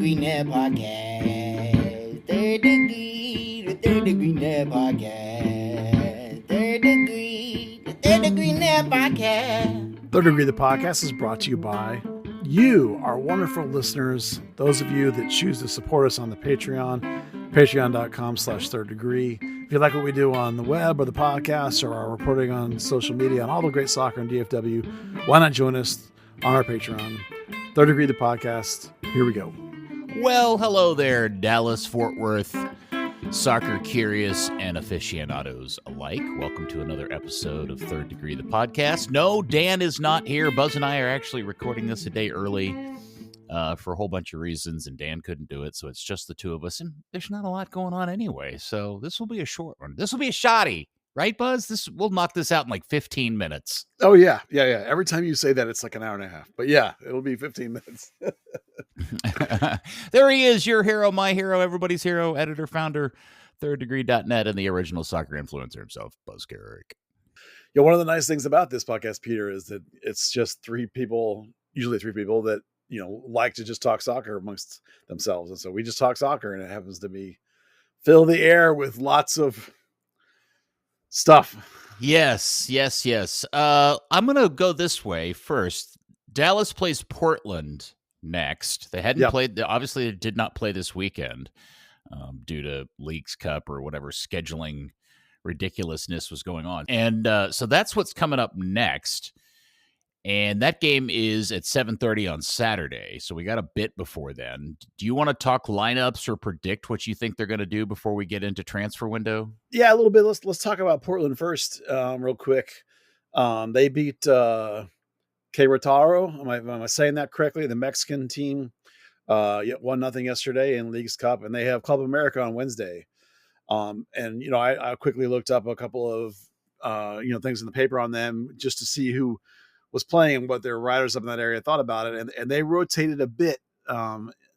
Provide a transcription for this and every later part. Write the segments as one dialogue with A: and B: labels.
A: Degree Net Podcast. Third Degree, the Third Degree Net Podcast. Third Degree, the Third Degree Net Podcast.
B: Third Degree, the podcast, is brought to you by you, our wonderful listeners, those of you that choose to support us on the Patreon, patreon.com/third degree. If you like what we do on the web or the podcast or our reporting on social media on all the great soccer and DFW, why not join us on our Patreon? Third Degree, the podcast. Here we go.
C: Well, hello there, Dallas, Fort Worth, soccer curious and aficionados alike. Welcome to another episode of Third Degree, the podcast. No, Dan is not here. Buzz and I are actually recording this a day early for a whole bunch of reasons, and Dan couldn't do it, so it's just the two of us, and there's not a lot going on anyway, so this will be a short one. This will be a shoddy, right, Buzz? We'll knock this out in like 15 minutes.
B: Oh, yeah. Every time you say that, it's like an hour and a half. But yeah, it'll be 15 minutes.
C: There he is, your hero, my hero, everybody's hero, editor, founder, thirddegree.net, and the original soccer influencer himself, Buzz Carrick.
B: Yeah, one of the nice things about this podcast, Peter, is that it's just usually three people that, like to just talk soccer amongst themselves. And so we just talk soccer, and it happens to be fill the air with lots of stuff.
C: Yes. I'm going to go this way first. Dallas plays Portland next. They hadn't played. Obviously, they did not play this weekend due to Leagues Cup or whatever scheduling ridiculousness was going on. And so that's what's coming up next. And that game is at 7:30 on Saturday. So we got a bit before then. Do you want to talk lineups or predict what you think they're going to do before we get into transfer window?
B: Yeah, a little bit. Let's talk about Portland first, real quick. They beat Querétaro. Am I saying that correctly? The Mexican team 1-0 yesterday in Leagues Cup, and they have Club America on Wednesday. I quickly looked up a couple of things in the paper on them just to see who was playing and what their writers up in that area thought about it. And they rotated a bit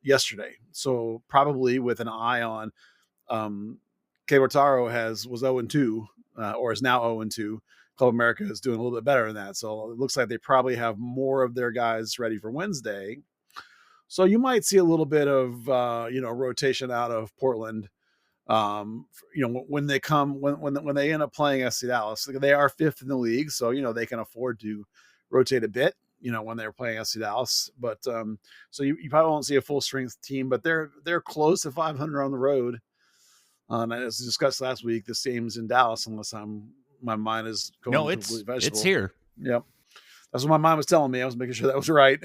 B: yesterday. So probably with an eye on Querétaro was 0-2 or is now 0-2. Club America is doing a little bit better than that. So it looks like they probably have more of their guys ready for Wednesday. So you might see a little bit of, rotation out of Portland. When they end up playing SC Dallas, they are fifth in the league. So, they can afford to rotate a bit, when they're playing SC Dallas. But so you probably won't see a full strength team, but they're close to 500 on the road. As discussed last week, this game's in Dallas, unless my mind is going.
C: No, it's here.
B: Yep, that's what my mind was telling me. I was making sure that was right.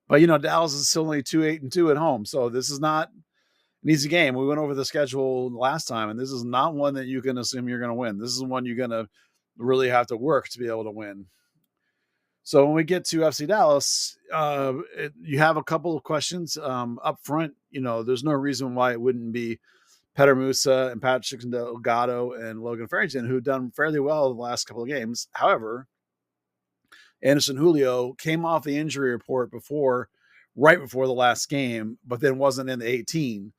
B: But Dallas is still only 2-8-2 at home, so this is not an easy game. We went over the schedule last time, and this is not one that you can assume you're going to win. This is one you're going to really have to work to be able to win. So when we get to FC Dallas, you have a couple of questions up front. There's no reason why it wouldn't be Petter Musa and Patrick Delgado and Logan Farrington, who've done fairly well the last couple of games. However, Anderson Julio came off the injury report right before the last game, but then wasn't in the 18.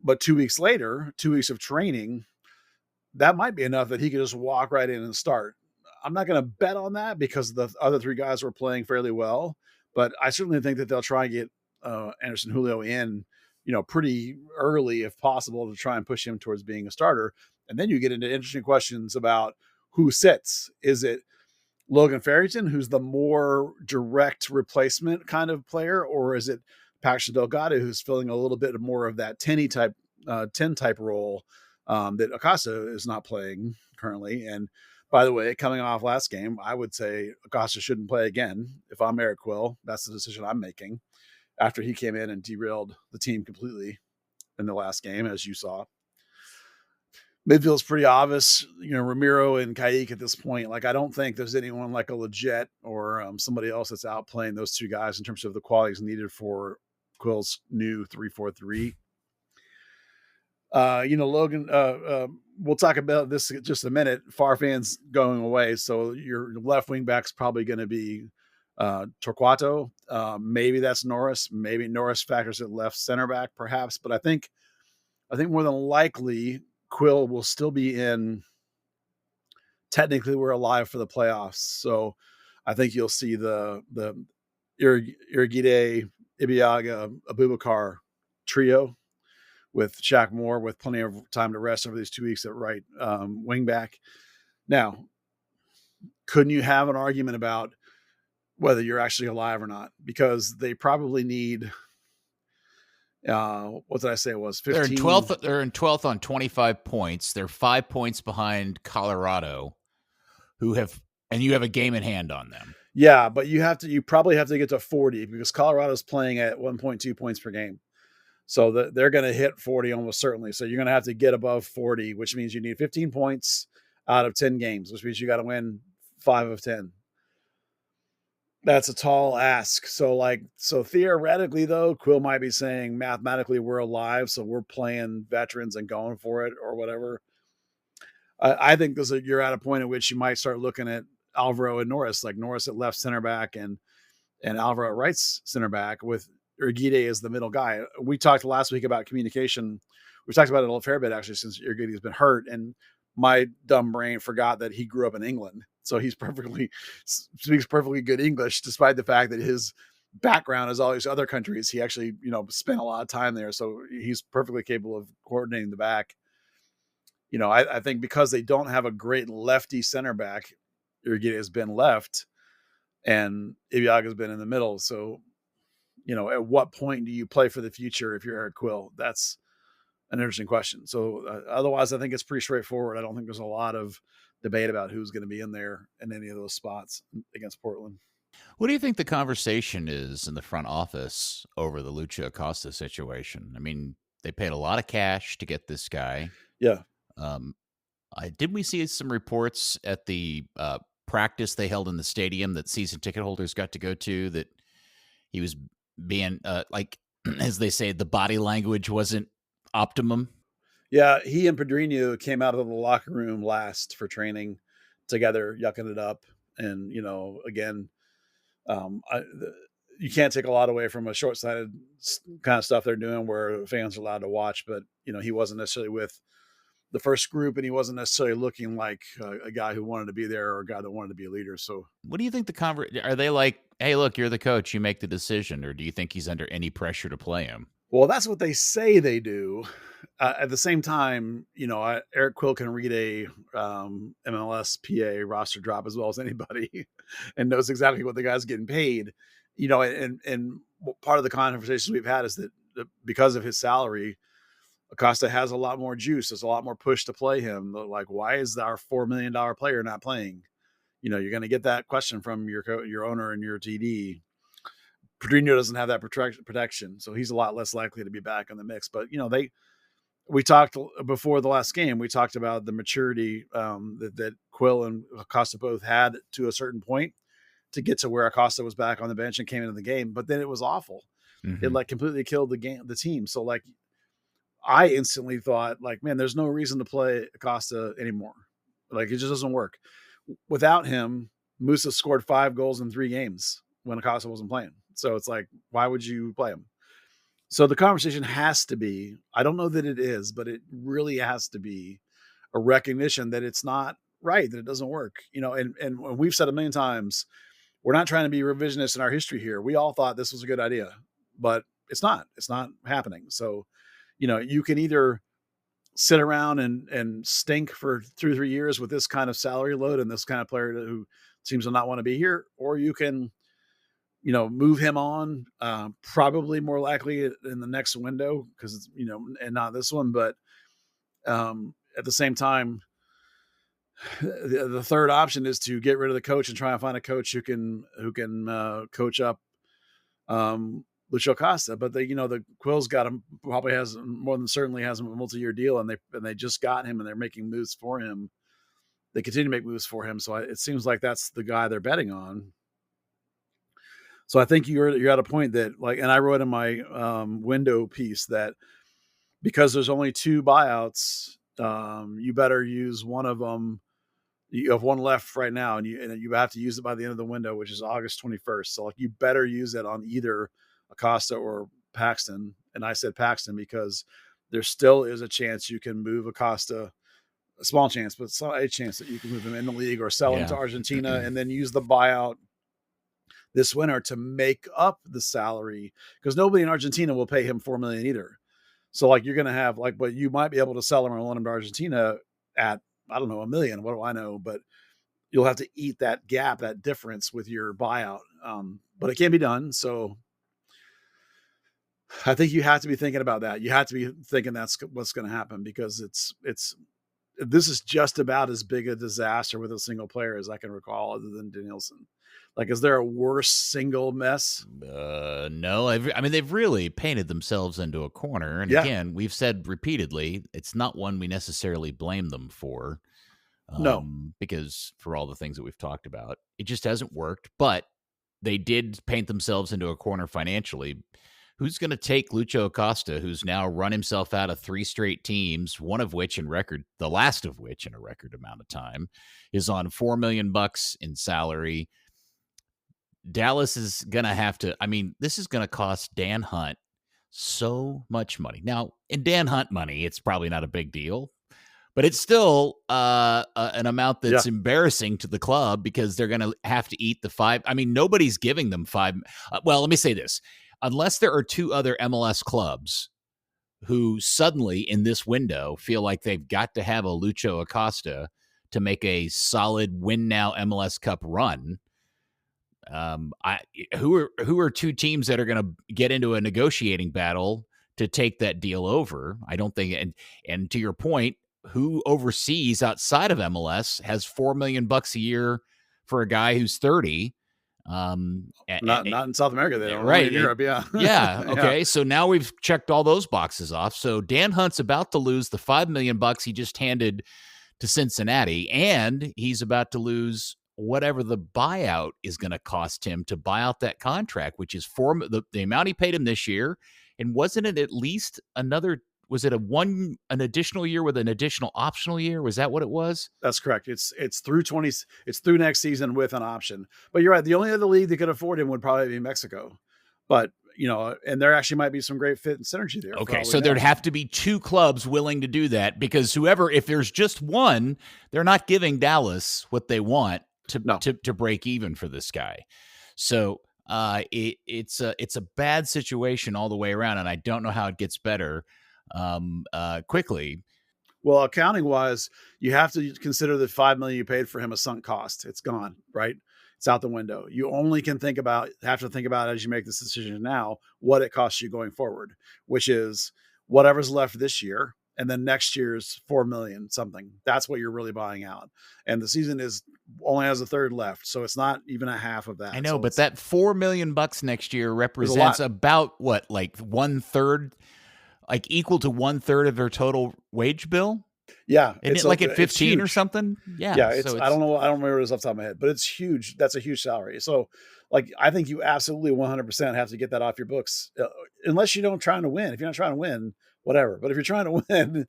B: But 2 weeks later, 2 weeks of training, that might be enough that he could just walk right in and start. I'm not going to bet on that because the other three guys were playing fairly well, but I certainly think that they'll try and get Anderson Julio in, pretty early if possible to try and push him towards being a starter. And then you get into interesting questions about who sits. Is it Logan Farrington, who's the more direct replacement kind of player, or is it Patrick Delgado, who's filling a little bit more of that 10 type role that Acosta is not playing currently? And by the way, coming off last game, I would say Acosta shouldn't play again. If I'm Eric Quill, that's the decision I'm making after he came in and derailed the team completely in the last game, as you saw. Midfield's pretty obvious, Ramiro and Kayik at this point. Like, I don't think there's anyone like a Leggett or somebody else that's outplaying those two guys in terms of the qualities needed for Quill's new 3-4-3. Logan, we'll talk about this in just a minute. Farfan's going away, so your left wing back's probably going to be Torquato. Maybe that's Norris. Maybe Norris factors at left center back, perhaps. But I think more than likely Quill will still be in. Technically, we're alive for the playoffs, so I think you'll see the Irigide Ibiaga, Abubakar trio with Shaq Moore with plenty of time to rest over these 2 weeks at right wing back. Now, couldn't you have an argument about whether you're actually alive or not? Because they probably need, what did I say it was? 15?
C: They're in 12th. They're in 12th on 25 points. They're 5 points behind Colorado, and you have a game in hand on them.
B: Yeah, but you probably have to get to 40 because Colorado's playing at 1.2 points per game. So they're going to hit 40 almost certainly. So you're going to have to get above 40, which means you need 15 points out of 10 games, which means you got to win 5 of 10. That's a tall ask. So theoretically, though, Quill might be saying mathematically we're alive, so we're playing veterans and going for it or whatever. I think you're at a point at which you might start looking at Alvaro and Norris, like Norris at left center back and Alvaro at right center back with Urguide as the middle guy. We talked last week about communication. We've talked about it a fair bit actually since Urguide has been hurt, and my dumb brain forgot that he grew up in England. So he speaks perfectly good English, despite the fact that his background is all these other countries. He actually, spent a lot of time there. So he's perfectly capable of coordinating the back. I think because they don't have a great lefty center back, Urguide has been left and Ibiaga has been in the middle. So, at what point do you play for the future if you're Eric Quill? That's an interesting question. So otherwise, I think it's pretty straightforward. I don't think there's a lot of debate about who's going to be in there in any of those spots against Portland.
C: What do you think the conversation is in the front office over the Lucha Acosta situation? I mean, they paid a lot of cash to get this guy.
B: Yeah.
C: Didn't we see some reports at the practice they held in the stadium that season ticket holders got to go to that he was being as they say, the body language wasn't optimum?
B: Yeah, he and Pedrinho came out of the locker room last for training together, yucking it up. And, again, you can't take a lot away from a short-sighted kind of stuff they're doing where fans are allowed to watch. But, he wasn't necessarily with the first group, and he wasn't necessarily looking like a guy who wanted to be there or a guy that wanted to be a leader. So what
C: do you think are they like, hey, look, you're the coach, you make the decision, or do you think he's under any pressure to play him?
B: Well, that's what they say they do. At the same time, Eric Quill can read a MLS PA roster drop as well as anybody and knows exactly what the guy's getting paid. And part of the conversations we've had is that because of his salary, Acosta has a lot more juice. There's a lot more push to play him. Like, why is our $4 million player not playing? You're going to get that question from your owner and your TD. Pedrinho doesn't have that protection, so he's a lot less likely to be back in the mix. But, we talked before the last game, we talked about the maturity that Quill and Acosta both had to a certain point to get to where Acosta was back on the bench and came into the game. But then it was awful. Mm-hmm. It completely killed the team. So I instantly thought man, there's no reason to play Acosta anymore. It just doesn't work. Without him, Musa scored 5 goals in 3 games when Acosta wasn't playing. So it's why would you play him? So the conversation has to be, I don't know that it is, but it really has to be a recognition that it's not right, that it doesn't work. And we've said a million times, we're not trying to be revisionist in our history here. We all thought this was a good idea, but it's not happening. So, you can either sit around and stink for 2 or 3 years with this kind of salary load and this kind of player who seems to not want to be here, or you can, move him on, probably more likely in the next window because it's, and not this one. But at the same time, the third option is to get rid of the coach and try and find a coach who can coach up Lucho Acosta. But the Quill's got him, probably has more than certainly has a multi-year deal, and they just got him and they're making moves for him. They continue to make moves for him. So it seems like that's the guy they're betting on. So I think you're at a point that and I wrote in my window piece that because there's only 2 buyouts, you better use one of them. You have one left right now, and you have to use it by the end of the window, which is August 21st. So you better use it on either Acosta or Paxton. And I said Paxton because there still is a chance you can move Acosta, a small chance, but a chance that you can move him in the league or sell him to Argentina and then use the buyout this winter to make up the salary, because nobody in Argentina will pay him $4 million either. So like you're going to have like, but you might be able to sell him or loan him to Argentina at, I don't know, $1 million. What do I know? But you'll have to eat that gap, that difference with your buyout. But it can be done. So I think you have to be thinking about that. You have to be thinking that's what's going to happen, because this is just about as big a disaster with a single player as I can recall, other than Danielson. Like, is there a worse single mess?
C: No. I mean, they've really painted themselves into a corner. And again, we've said repeatedly, it's not one we necessarily blame them for.
B: No.
C: Because for all the things that we've talked about, it just hasn't worked. But they did paint themselves into a corner financially. Who's going to take Lucho Acosta, who's now run himself out of 3 straight teams, the last of which in a record amount of time, is on $4 million in salary? Dallas is going to have to, I mean, this is going to cost Dan Hunt so much money. Now, in Dan Hunt money, it's probably not a big deal, but it's still an amount that's embarrassing to the club, because they're going to have to eat the 5. I mean, nobody's giving them 5. Well, let me say this. Unless there are 2 other MLS clubs who suddenly in this window feel like they've got to have a Lucho Acosta to make a solid win now MLS Cup run, who are 2 teams that are going to get into a negotiating battle to take that deal over? I don't think, and to your point, who overseas outside of MLS has $4 million a year for a guy who's 30?
B: Not in South America, they don't.
C: Right.
B: In Europe, yeah.
C: Yeah. Okay. Yeah. So now we've checked all those boxes off. So Dan Hunt's about to lose the $5 million he just handed to Cincinnati, and he's about to lose whatever the buyout is going to cost him to buy out that contract, which is the amount he paid him this year. And wasn't it at least was it an additional year with an additional optional year? Was that what it was?
B: That's correct. It's through it's through next season with an option. But you're right. The only other league that could afford him would probably be Mexico. But, and there actually might be some great fit and synergy there.
C: Okay. So there'd have to be 2 clubs willing to do that, because if there's just one, they're not giving Dallas what they want to break even for this guy. So it's a bad situation all the way around, and I don't know how it gets better quickly.
B: Well, accounting wise, you have to consider the $5 million you paid for him a sunk cost. It's gone, right? It's out the window. You only have to think about as you make this decision now, what it costs you going forward, which is whatever's left this year. And then next year's $4 million something. That's what you're really buying out. And the season only has a third left. So it's not even a half of that.
C: I know,
B: so
C: but that $4 million next year represents about what, like 1/3, like equal to 1/3 of their total wage bill.
B: Yeah.
C: Isn't it like at 15 or something? Yeah.
B: Yeah. I don't know. I don't remember this off the top of my head, but it's huge. That's a huge salary. So like, I think you absolutely 100% have to get that off your books, unless you're not trying to win. If you're not trying to win, whatever. But if you're trying to win,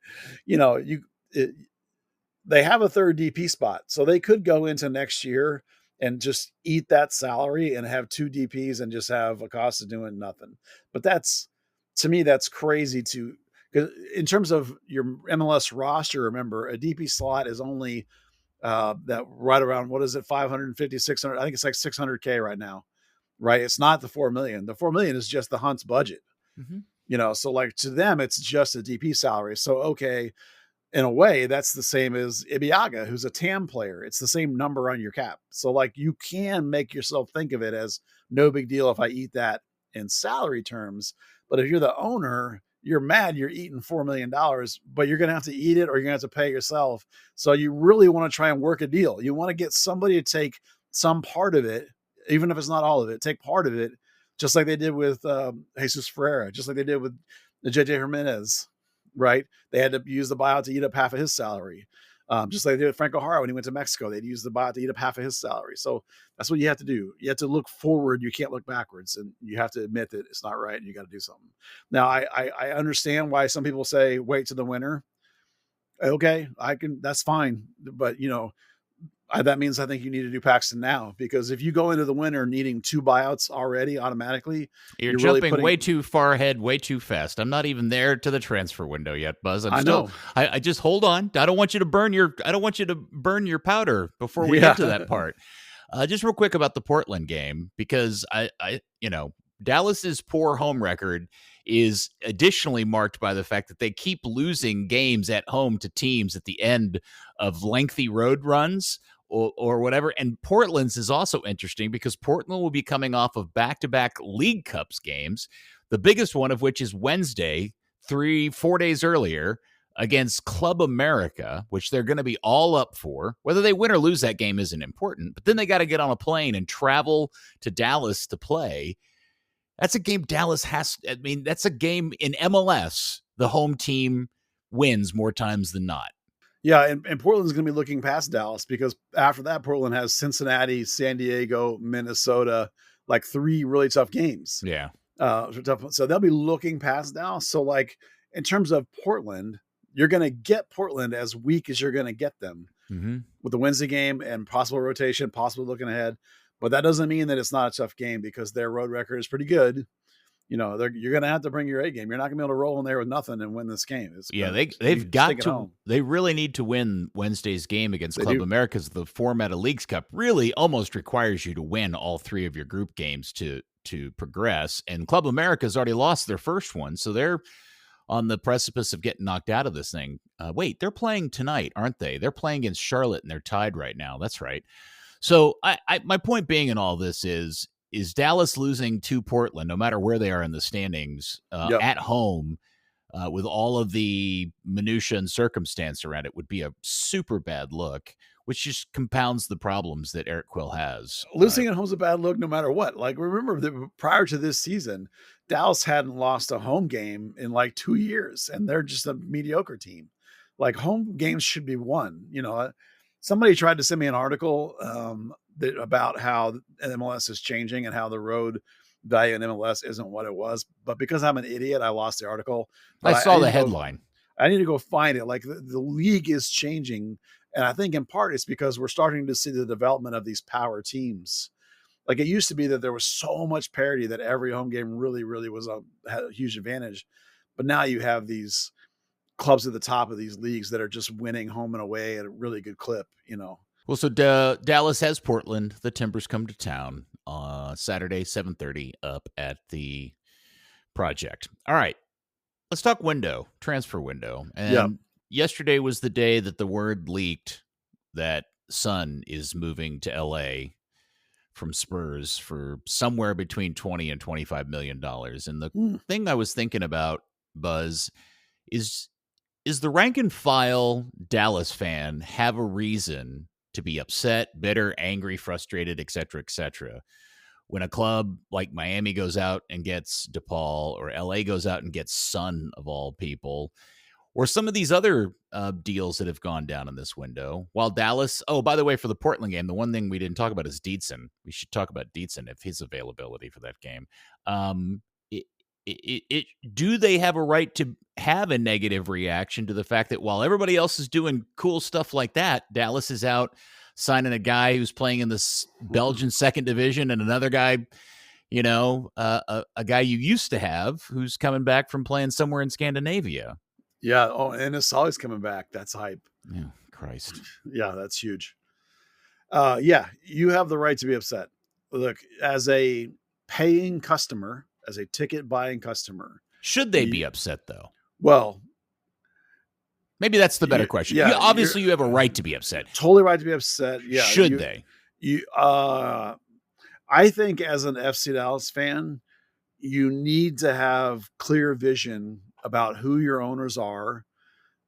B: they have a third DP spot. So they could go into next year and just eat that salary and have 2 DPs and just have Acosta doing nothing. But to me, that's crazy because in terms of your MLS roster, remember, a DP slot is only that right around, what is it, 550, 600? I think it's like 600K right now, right? It's not the 4 million. The 4 million is just the Hunt's budget. Mm-hmm. So like to them, it's just a DP salary. So, okay, in a way, that's the same as Ibiaga, who's a TAM player. It's the same number on your cap. So like you can make yourself think of it as no big deal if I eat that in salary terms. But if you're the owner, you're mad you're eating $4 million, but you're going to have to eat it or you're going to have to pay yourself. So you really want to try and work a deal. You want to get somebody to take some part of it, even if it's not all of it, take part of it, just like they did with Jesus Ferreira, just like they did with JJ Jimenez, right? They had to use the buyout to eat up half of his salary. Just like they did with Franco Jara when he went to Mexico, they'd use the buyout to eat up half of his salary. So that's what you have to do. You have to look forward. You can't look backwards, and you have to admit that it's not right and you got to do something. Now, I understand why some people say wait to the winter. Okay, that's fine. But that means I think you need to do Paxton now, because if you go into the winter needing 2 buyouts already automatically,
C: you're jumping really way too far ahead, way too fast. I'm not even there to the transfer window yet, Buzz. I just hold on. I don't want you to burn your powder before we get to that part. Just real quick about the Portland game, because Dallas's poor home record is additionally marked by the fact that they keep losing games at home to teams at the end of lengthy road runs or whatever. And Portland's is also interesting because Portland will be coming off of back-to-back League Cups games, the biggest one of which is Wednesday, 4 days earlier, against Club America, which they're going to be all up for. Whether they win or lose that game isn't important, but then they got to get on a plane and travel to Dallas to play. That's a game Dallas has. I mean, that's a game in MLS. The home team wins more times than not.
B: Yeah, and Portland's going to be looking past Dallas because after that, Portland has Cincinnati, San Diego, Minnesota, like 3 really tough games.
C: Yeah.
B: So they'll be looking past Dallas. So, like, in terms of Portland, you're going to get Portland as weak as you're going to get them with the Wednesday game and possible rotation, possibly looking ahead. But that doesn't mean that it's not a tough game because their road record is pretty good. You're going to have to bring your A game. You're not going to be able to roll in there with nothing and win this game.
C: They've got to. They really need to win Wednesday's game against Club America because the format of Leagues Cup really almost requires you to win all 3 of your group games to progress. And Club America's already lost their first one, so they're on the precipice of getting knocked out of this thing. Wait, they're playing tonight, aren't they? They're playing against Charlotte, and they're tied right now. That's right. So my point being in all this is Dallas losing to Portland, no matter where they are in the standings, at home, with all of the minutia and circumstance around it, would be a super bad look, which just compounds the problems that Eric Quill has.
B: Losing at home is a bad look no matter what. Like, remember that prior to this season, Dallas hadn't lost a home game in like 2 years, and they're just a mediocre team. Like, home games should be won. Somebody tried to send me an article about how MLS is changing and how the road value in MLS isn't what it was. But because I'm an idiot, I lost the article.
C: I saw the headline.
B: I need to go find it. Like, the league is changing. And I think in part it's because we're starting to see the development of these power teams. Like, it used to be that there was so much parity that every home game really, really had a huge advantage. But now you have these clubs at the top of these leagues that are just winning home and away at a really good clip,
C: Well, so Dallas has Portland. The Timbers come to town Saturday, 7:30 up at the Project. All right, let's talk transfer window. And yesterday was the day that the word leaked that Son is moving to LA from Spurs for somewhere between $20 and $25 million. And the thing I was thinking about, Buzz, is the rank and file Dallas fan have a reason to be upset, bitter, angry, frustrated, et cetera, when a club like Miami goes out and gets DePaul, or LA goes out and gets Son of all people, or some of these other deals that have gone down in this window? While Dallas, by the way, for the Portland game, the one thing we didn't talk about is Dietzen. We should talk about Dietzen, if his availability for that game. Do they have a right to have a negative reaction to the fact that while everybody else is doing cool stuff like that, Dallas is out signing a guy who's playing in the Belgian second division and another guy, a guy you used to have who's coming back from playing somewhere in Scandinavia?
B: Yeah. Oh, and Asali's coming back. That's hype.
C: Yeah, Christ.
B: Yeah, that's huge. Yeah, you have the right to be upset. Look, as a paying customer, as a ticket buying customer,
C: should they be upset though?
B: Well,
C: maybe that's the better question. Yeah, obviously you have a right to be upset.
B: Totally right to be upset. Yeah.
C: Should they?
B: I think as an FC Dallas fan, you need to have clear vision about who your owners are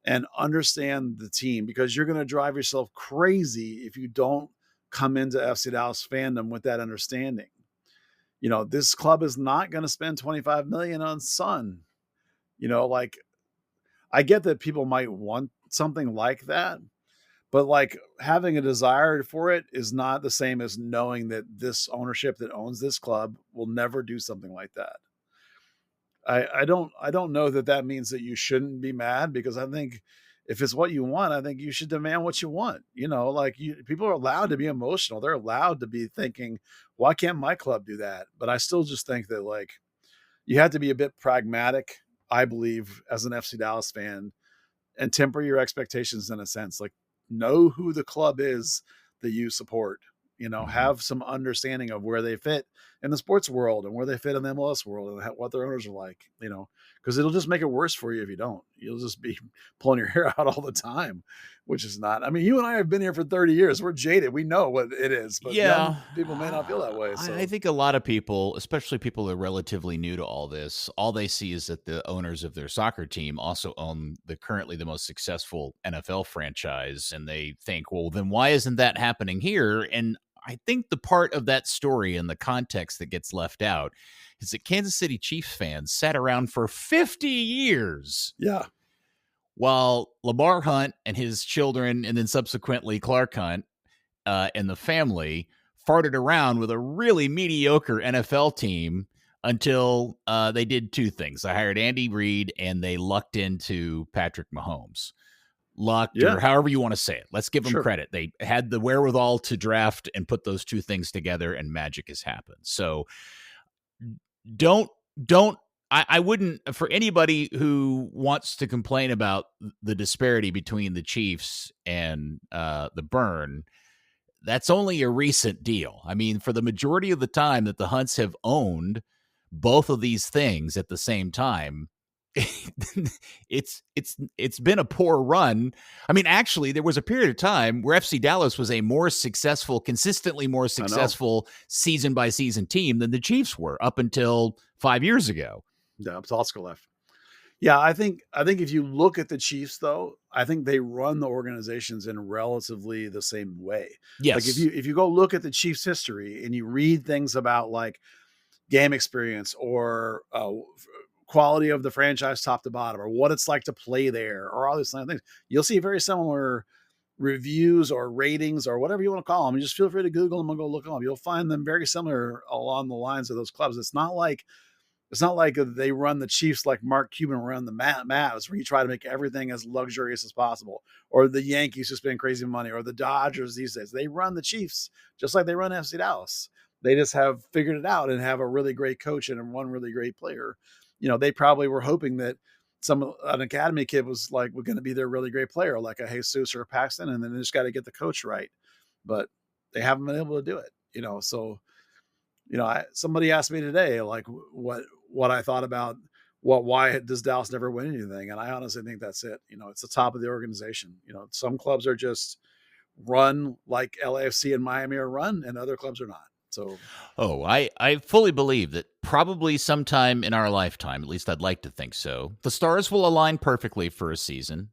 B: and understand the team, because you're going to drive yourself crazy if you don't come into FC Dallas fandom with that understanding. This club is not going to spend $25 million on Son. I get that people might want something like that, but like having a desire for it is not the same as knowing that this ownership that owns this club will never do something like that. I don't know that means that you shouldn't be mad, because I think if it's what you want, I think you should demand what you want. People are allowed to be emotional. They're allowed to be thinking, why can't my club do that? But I still just think that you have to be a bit pragmatic, I believe, as an FC Dallas fan, and temper your expectations in a sense. Know who the club is that you support, have some understanding of where they fit in the sports world and where they fit in the MLS world and what their owners are like, because it'll just make it worse for you if you don't. You'll just be pulling your hair out all the time, which is not. I mean, you and I have been here for 30 years. We're jaded. We know what it is, but young people may not feel that way. So.
C: I think a lot of people, especially people who are relatively new to all this, all they see is that the owners of their soccer team also own currently the most successful NFL franchise. And they think, well, then why isn't that happening here? And I think the part of that story and the context that gets left out is that Kansas City Chiefs fans sat around for 50 years.
B: Yeah.
C: While Lamar Hunt and his children, and then subsequently Clark Hunt and the family, farted around with a really mediocre NFL team until they did two things. They hired Andy Reid and they lucked into Patrick Mahomes. Lucked, or however you want to say it. Let's give them credit. They had the wherewithal to draft and put those two things together, and magic has happened. So I wouldn't, for anybody who wants to complain about the disparity between the Chiefs and the Burn, that's only a recent deal. I mean, for the majority of the time that the Hunts have owned both of these things at the same time, it's been a poor run. I mean, actually, there was a period of time where FC Dallas was a more successful, consistently more successful season by season team than the Chiefs were up until 5 years ago.
B: Yeah, Oscar left. Yeah, I think if you look at the Chiefs, though, I think they run the organizations in relatively the same way.
C: Yes.
B: Like if you go look at the Chiefs' history and you read things about like game experience or quality of the franchise top to bottom, or what it's like to play there, or all these kind of things, you'll see very similar reviews or ratings or whatever you want to call them. You just feel free to Google them and go look them up. You'll find them very similar along the lines of those clubs. It's not like they run the Chiefs like Mark Cuban run the Mavs, where you try to make everything as luxurious as possible, or the Yankees who spend crazy money, or the Dodgers these days. They run the Chiefs just like they run FC Dallas. They just have figured it out and have a really great coach and one really great player. They probably were hoping that an academy kid was going to be their really great player, like a Jesus or a Paxton, and then they just got to get the coach right. But they haven't been able to do it, so, somebody asked me today, like what I thought about why does Dallas never win anything? And I honestly think that's it. It's the top of the organization. Some clubs are just run like LAFC and Miami are run, and other clubs are not. So,
C: I fully believe that probably sometime in our lifetime, at least I'd like to think so, the stars will align perfectly for a season,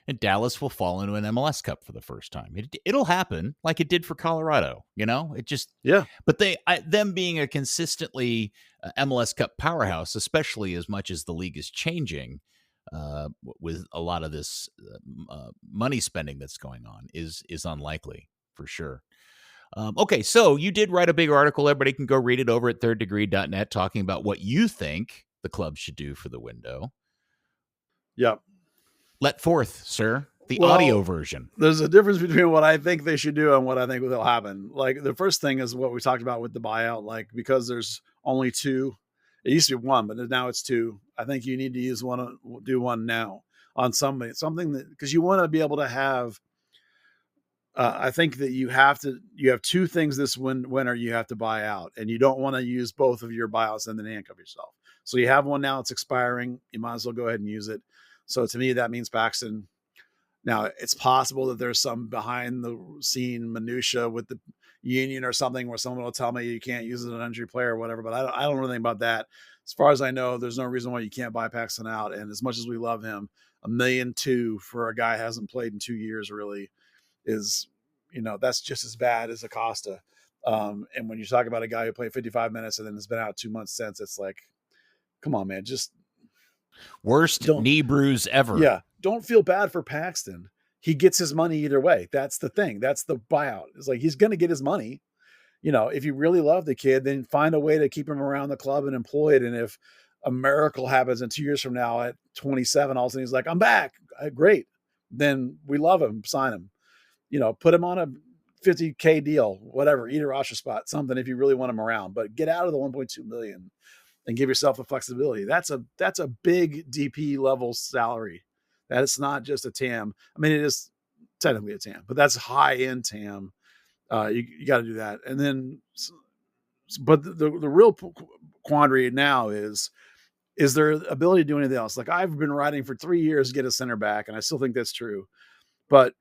C: and Dallas will fall into an MLS Cup for the first time. It'll happen like it did for Colorado. It just But them being a consistently MLS Cup powerhouse, especially as much as the league is changing with a lot of this money spending that's going on, is unlikely for sure. Okay, so you did write a big article. Everybody can go read it over at thirddegree.net talking about what you think the club should do for the window.
B: Yep.
C: Let forth, sir, the audio version.
B: There's a difference between what I think they should do and what I think will happen. Like, the first thing is what we talked about with the buyout. Like, because there's only two, it used to be one, but now it's two. I think you need to do one now on something that, because you want to be able to have, I think that you have two things this winter you have to buy out, and you don't want to use both of your buyouts and then handcuff yourself. So you have one now, it's expiring. You might as well go ahead and use it. So to me, that means Paxton. Now, it's possible that there's some behind the scene minutia with the union or something where someone will tell me you can't use it as an injury player or whatever, but I don't know anything about that. As far as I know, there's no reason why you can't buy Paxton out. And as much as we love him, $1.2 million for a guy who hasn't played in 2 years really is, that's just as bad as Acosta. And when you talk about a guy who played 55 minutes and then has been out 2 months since, it's like, come on, man, just
C: worst knee bruise ever.
B: Yeah. Don't feel bad for Paxton. He gets his money either way. That's the thing. That's the buyout. It's like, he's going to get his money. If you really love the kid, then find a way to keep him around the club and employed. And if a miracle happens and 2 years from now at 27, all of a sudden he's like, I'm back. Great. Then we love him. Sign him. Put him on a $50K deal, whatever, eat a roster spot, something if you really want him around. But get out of the $1.2 million and give yourself the flexibility. That's a big DP level salary. That is not just a TAM. I mean, it is technically a TAM, but that's high end TAM You got to do that. And then, but the real quandary now is their ability to do anything else. Like I've been writing for 3 years to get a center back, and I still think that's true. But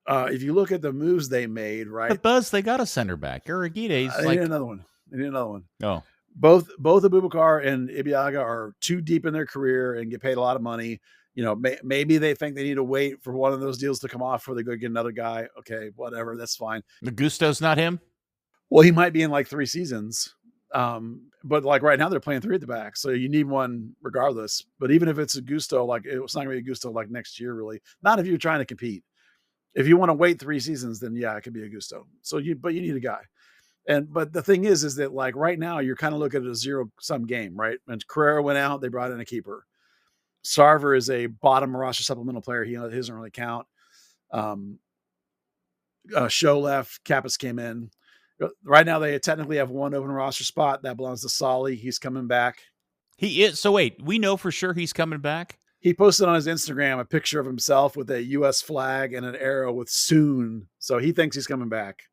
B: if you look at the moves they made, right?
C: But Buzz, they got a center back. Iragide's
B: They need another one. They need another one.
C: Oh.
B: Both Abubakar and Ibiaga are too deep in their career and get paid a lot of money. You know, maybe they think they need to wait for one of those deals to come off before they go get another guy. Okay, whatever, that's fine.
C: Gusto's not him?
B: Well, he might be in like 3 seasons. But like right now they're playing 3 at the back, so you need one regardless. But even if it's a Gusto, like it's not gonna be a Gusto like next year, really. Not if you're trying to compete. If you want to wait 3 seasons, then yeah, it could be a Gusto. But you need a guy. But the thing is that like right now you're kind of looking at a 0-sum game, right? And Carrera went out, they brought in a keeper. Sarver is a bottom roster supplemental player. He doesn't really count. Show left, Kappas came in. Right now they technically have one open roster spot that belongs to Solly. He's coming back.
C: He is. So wait, we know for sure he's coming back?
B: He posted on his Instagram a picture of himself with a U.S. flag and an arrow with soon. So he thinks he's coming back.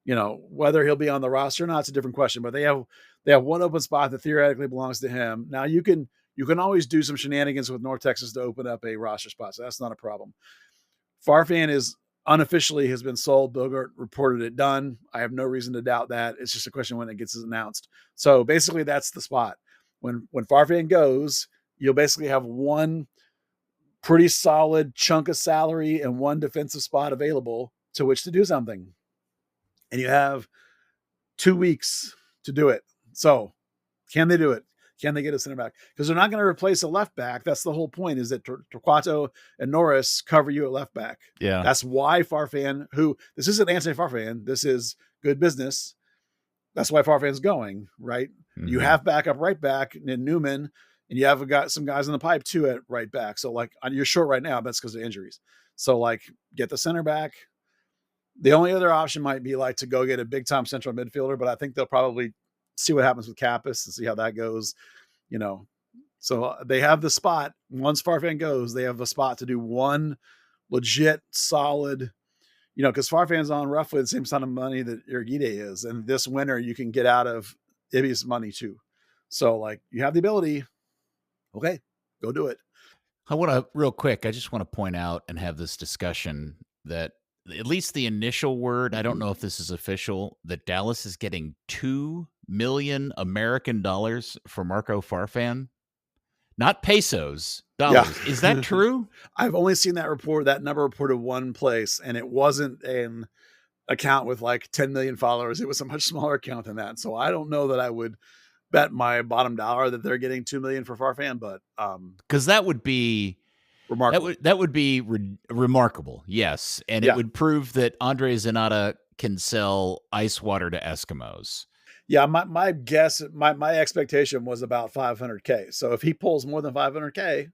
B: You know, whether he'll be on the roster or not, it's a different question. But they have one open spot that theoretically belongs to him. Now you can always do some shenanigans with North Texas to open up a roster spot. So that's not a problem. Farfan is unofficially has been sold. Bogart reported it done. I have no reason to doubt that. It's just a question when it gets announced. So basically that's the spot. When Farfan goes, you'll basically have one pretty solid chunk of salary and one defensive spot available to which to do something. And you have 2 weeks to do it. So can they do it? Can they get a center back? Because they're not going to replace a left back. That's the whole point, is that Torquato and Norris cover you at left back.
C: Yeah.
B: That's why Farfan, this isn't Anthony Farfan, this is good business. That's why Farfan's going, right? Mm-hmm. You have backup right back in Newman, and you have got some guys in the pipe too at right back. So like you're short right now, but that's because of injuries. So like get the center back. The only other option might be like to go get a big time central midfielder, but I think they'll probably see what happens with Kappas and see how that goes, you know. So they have the spot. Once Farfan goes, they have a spot to do one legit solid, you know, because Farfan's on roughly the same amount of money that Iraguide is. And this winter you can get out of Ibby's money too. So like you have the ability. Okay, go do it.
C: I want to real quick. I just want to point out and have this discussion that at least the initial word, I don't know if this is official, that Dallas is getting $2 million American dollars for Marco Farfan, not pesos, dollars. Yeah. Is that true?
B: I've only seen that number reported one place, and it wasn't an account with like 10 million followers. It was a much smaller account than that. So I don't know that I would bet my bottom dollar that they're getting 2 million for Farfan, but
C: because that would be remarkable. That would be remarkable. Yes. And it would prove that Andre Zanata can sell ice water to Eskimos.
B: Yeah. My guess, my expectation was about 500K. So if he pulls more than 500K,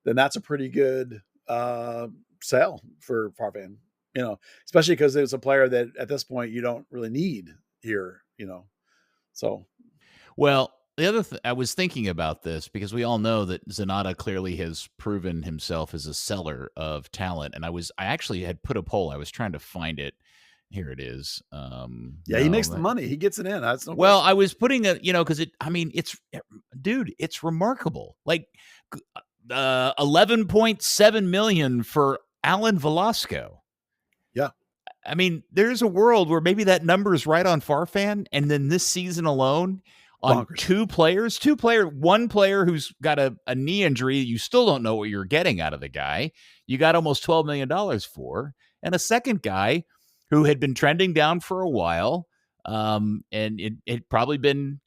B: then that's a pretty good sale for Farfan, you know, especially because it's a player that at this point you don't really need here, you know. So,
C: well, the other I was thinking about this because we all know that Zanata clearly has proven himself as a seller of talent. And I actually had put a poll. I was trying to find it. Here it is.
B: He makes the money. He gets it in. That's no
C: well, question. I was putting it, you know, because it's remarkable. Like 11.7 million for Alan Velasco.
B: Yeah.
C: I mean, there's a world where maybe that number is right on Farfan. And then this season alone, on bonkers. One player who's got a knee injury, you still don't know what you're getting out of the guy. You got almost $12 million for, and a second guy who had been trending down for a while, and it had probably been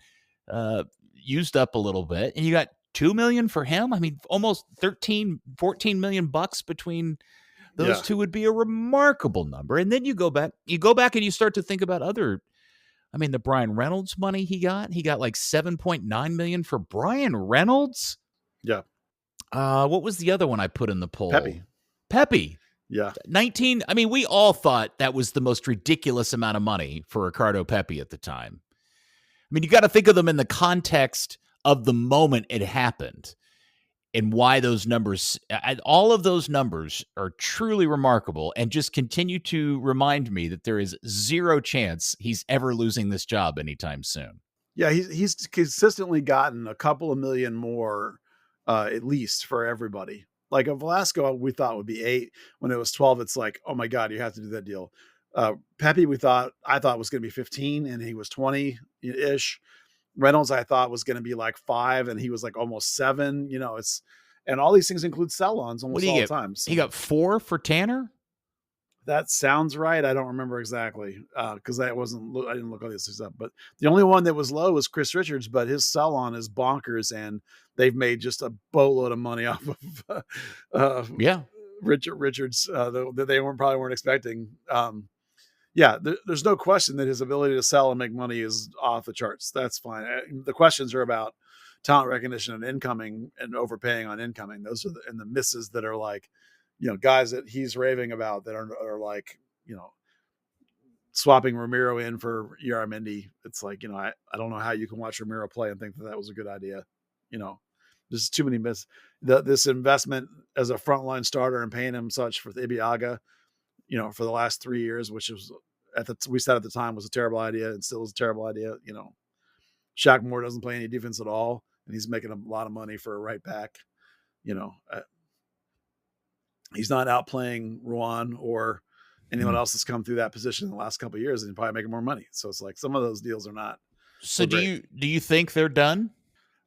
C: used up a little bit, and you got $2 million for him. I mean, almost 14 million bucks between those two would be a remarkable number. And then you go back and you start to think about other. I mean, the Brian Reynolds money he got like 7.9 million for Brian Reynolds.
B: Yeah.
C: What was the other one I put in the poll? Pepe.
B: Yeah.
C: 19. I mean, we all thought that was the most ridiculous amount of money for Ricardo Pepe at the time. I mean, you got to think of them in the context of the moment it happened. and why those numbers, all of those numbers are truly remarkable and just continue to remind me that there is zero chance he's ever losing this job anytime soon.
B: Yeah, he's consistently gotten a couple of million more, at least for everybody. Like a Velasco, we thought would be 8. When it was 12, it's like, oh my God, you have to do that deal. Pepe, I thought was going to be 15, and he was 20-ish. Reynolds, I thought was going to be like 5, and he was like almost 7. And all these things include sell-ons almost all the time. So
C: he got 4 for Tanner?
B: that sounds right. I don't remember exactly because I didn't look all these things up. But the only one that was low was Chris Richards, but his sell-on is bonkers, and they've made just a boatload of money off of Richards that they probably weren't expecting. There's no question that his ability to sell and make money is off the charts. That's fine. The questions are about talent recognition and incoming and overpaying on incoming. Those are the misses that are like, guys that he's raving about that are like, swapping Ramiro in for Yaramendi. It's like, I don't know how you can watch Ramiro play and think that was a good idea. There's too many misses. This investment as a frontline starter and paying him such for Ibiaga, for the last 3 years, which was we said at the time was a terrible idea and still is a terrible idea. Shaq Moore doesn't play any defense at all, and he's making a lot of money for a right back. He's not outplaying Ruan or anyone else that's come through that position in the last couple of years, and he's probably making more money. So it's like some of those deals are not.
C: So do you think they're done?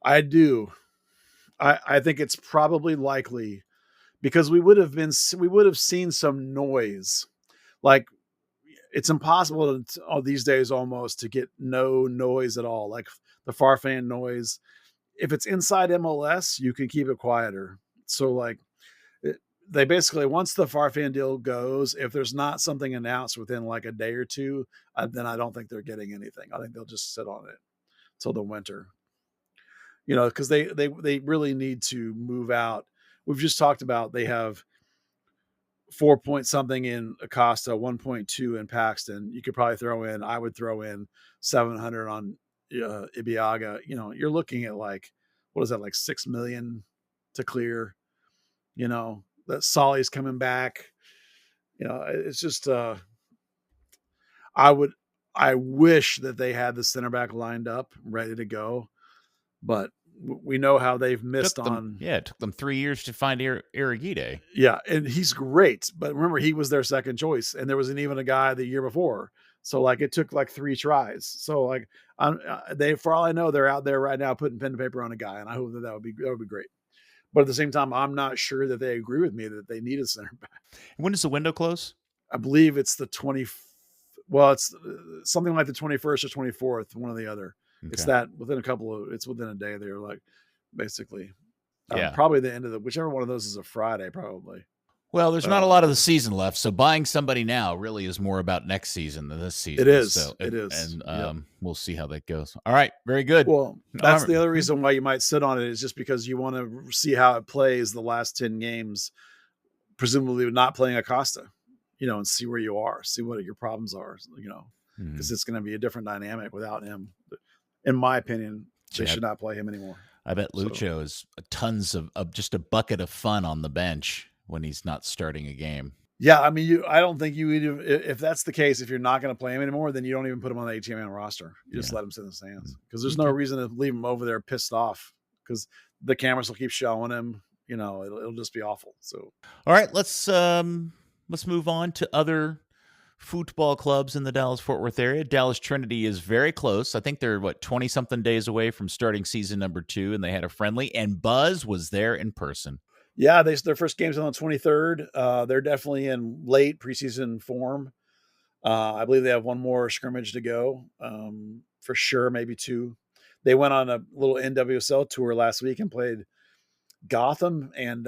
B: I do. I think it's probably likely, because we would have seen some noise. Like, it's impossible these days almost to get no noise at all. Like the Farfan noise, if it's inside MLS, you can keep it quieter. So like they basically, once the Farfan deal goes, if there's not something announced within like a day or two, then I don't think they're getting anything. I think they'll just sit on it till the winter. Because they really need to move out. We've just talked about they have 4 point something in Acosta, 1.2 in Paxton. You could probably I would throw in 700 on Ibiaga. You're looking at like, what is that, like 6 million to clear? That Solly's coming back. It's just I wish that they had the center back lined up, ready to go. But we know how they've missed on.
C: Yeah, it took them 3 years to find Iragide.
B: Yeah, and he's great. But remember, he was their second choice, and there wasn't even a guy the year before. So like it took like 3 tries. So like for all I know, they're out there right now putting pen to paper on a guy, and I hope that would be great. But at the same time, I'm not sure that they agree with me that they need a center back.
C: When does the window close?
B: I believe it's the 20. Well, it's something like the 21st or 24th, one or the other. Okay. It's that it's within a day. They're like, basically, probably the end of whichever one of those is a Friday, probably.
C: Well, there's not a lot of the season left, so buying somebody now really is more about next season than this season.
B: It is.
C: So
B: it is.
C: And we'll see how that goes. All right, very good.
B: Well, that's the other reason why you might sit on it, is just because you want to see how it plays the last 10 games, presumably not playing Acosta, and see where you are, see what your problems are, because it's going to be a different dynamic without him. In my opinion, they should not play him anymore.
C: I bet Lucho is tons of just a bucket of fun on the bench when he's not starting a game.
B: Yeah, I mean, I don't think if that's the case, if you're not going to play him anymore, then you don't even put him on the 18-man roster. You just let him sit in the stands, because there's no reason to leave him over there pissed off, because the cameras will keep showing him. It'll just be awful. So,
C: all right, let's move on to other football clubs in the Dallas-Fort Worth area. Dallas Trinity is very close. I think they're 20-something days away from starting season number 2, and they had a friendly, and Buzz was there in person.
B: Yeah, their first game's on the 23rd. They're definitely in late preseason form. I believe they have one more scrimmage to go, for sure, maybe 2. They went on a little NWSL tour last week and played Gotham and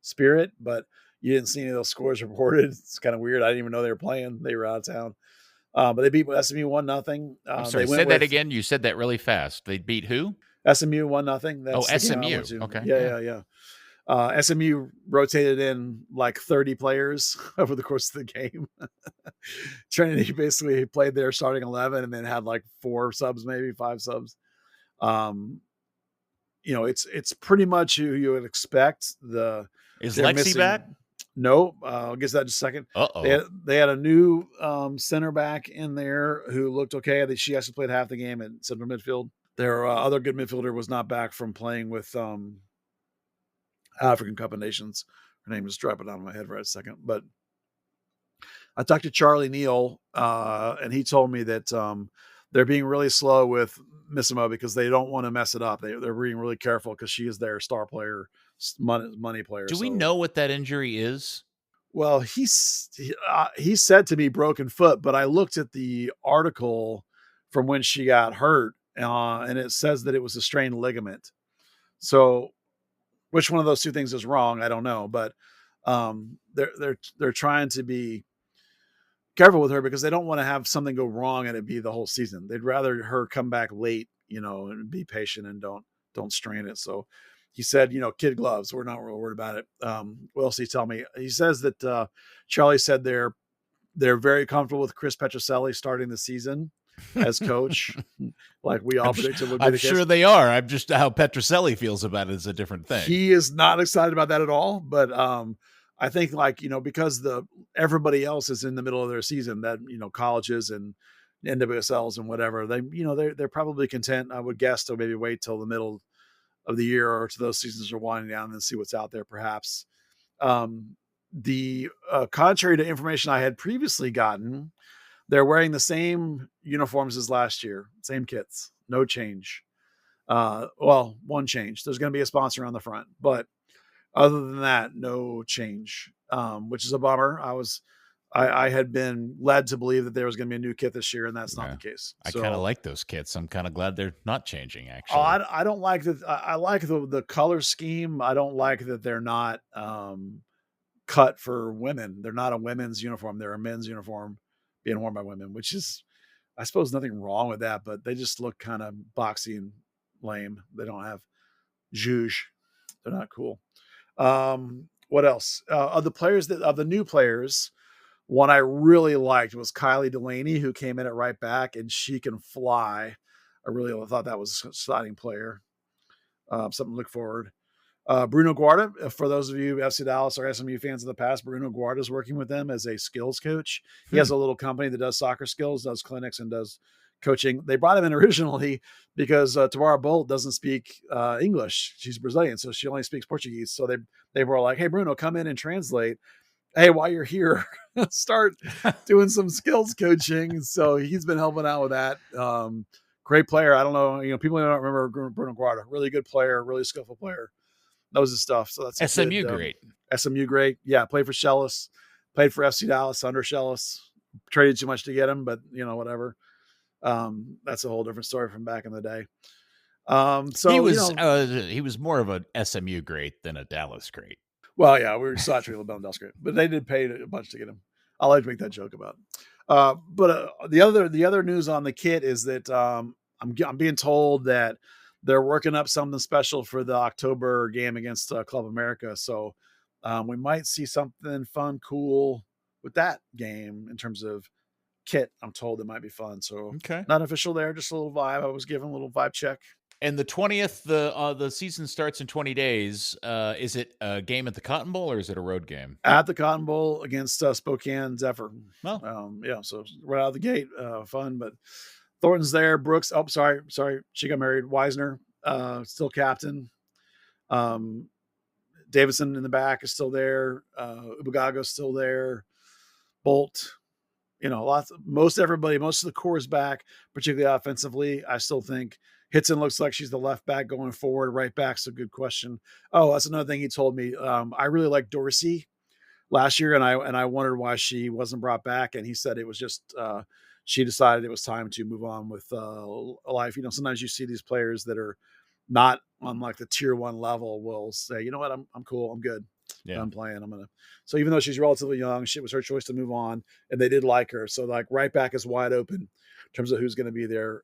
B: Spirit, but you didn't see any of those scores reported. It's kind of weird. I didn't even know they were playing. They were out of town. But they beat SMU 1-0.
C: I'm sorry, say that again. You said that really fast. They beat who?
B: SMU 1-0.
C: SMU. Okay.
B: Yeah. SMU rotated in like 30 players over the course of the game. Trinity basically played their starting 11 and then had like 4 subs, maybe 5 subs. it's pretty much who you would expect.
C: Is
B: They're
C: Lexi
B: missing,
C: back?
B: No, I'll get to that in a second. They had a new center back in there who looked okay. She actually played half the game at central midfield. Their other good midfielder was not back from playing with African Cup of Nations. Her name is dropping out of my head right a second. But I talked to Charlie Neal, and he told me that they're being really slow with Missimo because they don't want to mess it up. They're being really careful because she is their star player, money player.
C: Do we know what that injury is?
B: Well, he said to me broken foot, but I looked at the article from when she got hurt, and it says that it was a strained ligament. So, which one of those two things is wrong? I don't know, but they're trying to be careful with her because they don't want to have something go wrong and it be the whole season. They'd rather her come back late, and be patient and don't strain it. So he said, kid gloves. We're not real worried about it. What else did he tell me? He says that Charlie said they're very comfortable with Chris Petroselli starting the season as coach, like we all predicted would be
C: I'm
B: the case.
C: sure they are. I'm just how Petroselli feels about it is a different thing.
B: He is not excited about that at all, but I think because everybody else is in the middle of their season, that colleges and NWSLs and whatever, they're probably content, I would guess, to maybe wait till the middle of the year or to those seasons are winding down and see what's out there perhaps. The contrary to information I had previously gotten, they're wearing the same uniforms as last year, same kits, no change. Well, one change. There's going to be a sponsor on the front, but other than that, no change, which is a bummer. I had been led to believe that there was going to be a new kit this year, and that's not the case.
C: I kind of like those kits. I'm kind of glad they're not changing,
B: Oh,
C: actually.
B: I don't like that. I like the color scheme. I don't like that they're not cut for women. They're not a women's uniform. They're a men's uniform being worn by women, which is, I suppose, nothing wrong with that, but they just look kind of boxy and lame. They don't have zhuzh. They're not cool. What else? Of the new players, one I really liked was Kylie Delaney, who came in at right back, and she can fly. I really thought that was an exciting player. Something to look forward. Bruno Guarda, for those of you FC Dallas or SMU fans in the past, Bruno Guarda is working with them as a skills coach. He has a little company that does soccer skills, does clinics, and does coaching. They brought him in originally because Tamara Bolt doesn't speak English. She's Brazilian, so she only speaks Portuguese. So they were like, "Hey, Bruno, come in and translate. Hey, while you're here, start doing some skills coaching." So he's been helping out with that. Great player. I don't know, people don't remember Bruno Guarda. Really good player, really skillful player. Knows his stuff. So that's
C: SMU great.
B: SMU great. Yeah, played for Shellis, played for FC Dallas under Shellis. Traded too much to get him, but whatever. That's a whole different story from back in the day. So
C: he was more of a SMU great than a Dallas great.
B: Well, yeah, we saw Tree Dallas great, but they did pay a bunch to get him. I like to make that joke about it. But the other news on the kit is that I'm being told that they're working up something special for the October game against Club America. So we might see something fun, cool with that game in terms of kit. I'm told it might be fun. So not official there, just a little vibe. I was given a little vibe check.
C: And the 20th, the season starts in 20 days. Is it a game at the Cotton Bowl or is it a road game?
B: At the Cotton Bowl against Spokane Zephyr.
C: Well,
B: so right out of the gate, fun. But Thornton's there. Brooks. Oh, sorry. She got married. Wisner, still captain. Davidson in the back is still there. Ubagago's still there. Bolt. Most of the core is back, particularly offensively. I still think Hitson looks like she's the left back going forward. Right back's a good question. Oh, that's another thing he told me. I really liked Dorsey last year, and I wondered why she wasn't brought back. And he said it was just she decided it was time to move on with life. Sometimes you see these players that are not on like the tier 1 level will say, you know what, I'm cool, I'm good. Yeah. I'm playing. So even though she's relatively young, it was her choice to move on, and they did like her. So like right back is wide open in terms of who's going to be there.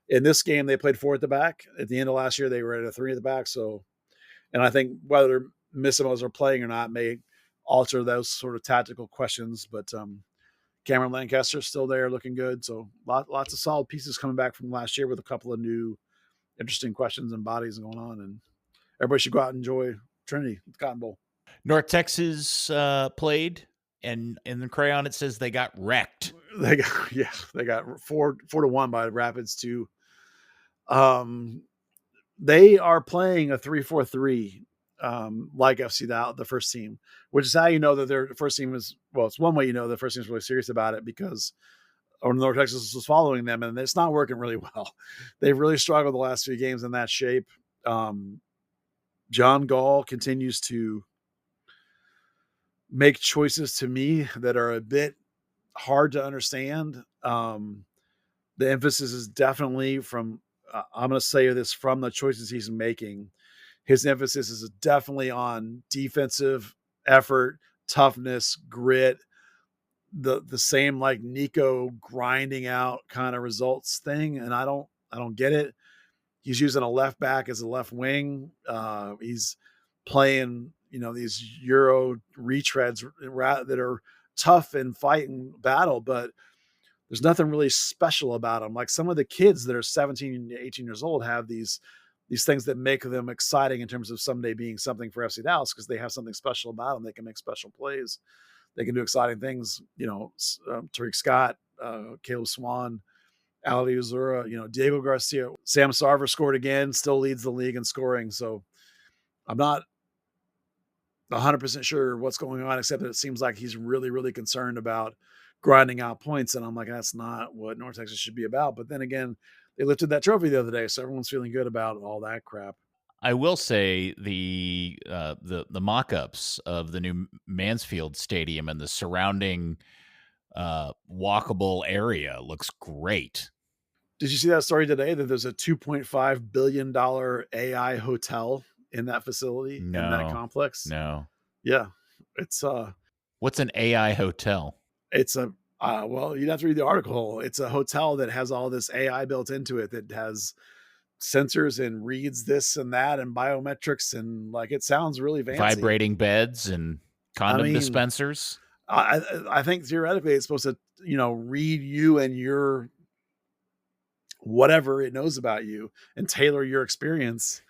B: In this game, they played 4 at the back. At the end of last year, they were at a 3 at the back. So, and I think whether Missimos are playing or not may alter those sort of tactical questions. But Cameron Lancaster's still there, looking good. So lots of solid pieces coming back from last year with a couple of new interesting questions and bodies going on, and everybody should go out and enjoy Trinity, the Cotton Bowl.
C: North Texas played, and in the crayon it says they got wrecked.
B: They got 4-1 by Rapids too. They are playing a 3-4-3, like FC Dallas, the first team, which is how you know that their first team is, well, it's one way you know the first team is really serious about it, because North Texas was following them, and it's not working really well. They've really struggled the last few games in that shape. John Gall continues to make choices to me that are a bit hard to understand. The emphasis is definitely from, I'm going to say this, from the choices he's making. His emphasis is definitely on defensive effort, toughness, grit, the same like Nico grinding out kind of results thing. And I don't get it. He's using a left back as a left wing. He's playing, these Euro retreads that are tough and fight and battle, but there's nothing really special about them. Like some of the kids that are 17, 18 years old have these things that make them exciting in terms of someday being something for FC Dallas, because they have something special about them. They can make special plays. They can do exciting things. Tariq Scott, Caleb Swan, Ali Uzura, Diego Garcia, Sam Sarver scored again, still leads the league in scoring. So I'm not 100% sure what's going on, except that it seems like he's really, really concerned about grinding out points. And I'm like, that's not what North Texas should be about. But then again, they lifted that trophy the other day, so everyone's feeling good about all that crap.
C: I will say the mock-ups of the new Mansfield Stadium and the surrounding walkable area looks great.
B: Did you see that story today that there's a $2.5 billion AI hotel in that facility, in that complex?
C: No.
B: Yeah. It's
C: what's an AI hotel?
B: It's a well, you'd have to read the article. It's a hotel that has all this AI built into it, that has sensors and reads this and that and biometrics, and like, it sounds really fancy.
C: Vibrating beds and condom dispensers.
B: I think theoretically it's supposed to, read you and your whatever it knows about you and tailor your experience,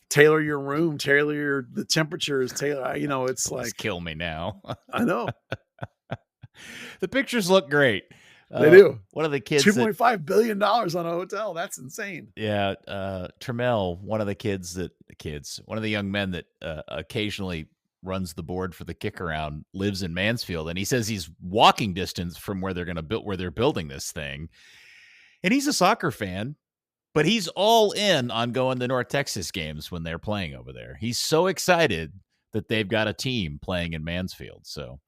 B: tailor your room, tailor the temperatures, it's like,
C: kill me now.
B: I know.
C: The pictures look great.
B: They do.
C: One of the kids,
B: $2.5 billion on a hotel. That's insane.
C: Yeah. Trammell, one of the young men that occasionally runs the board for the kick around, lives in Mansfield. And he says he's walking distance from where they're building this thing. And he's a soccer fan, but he's all in on going to North Texas games when they're playing over there. He's so excited that they've got a team playing in Mansfield. So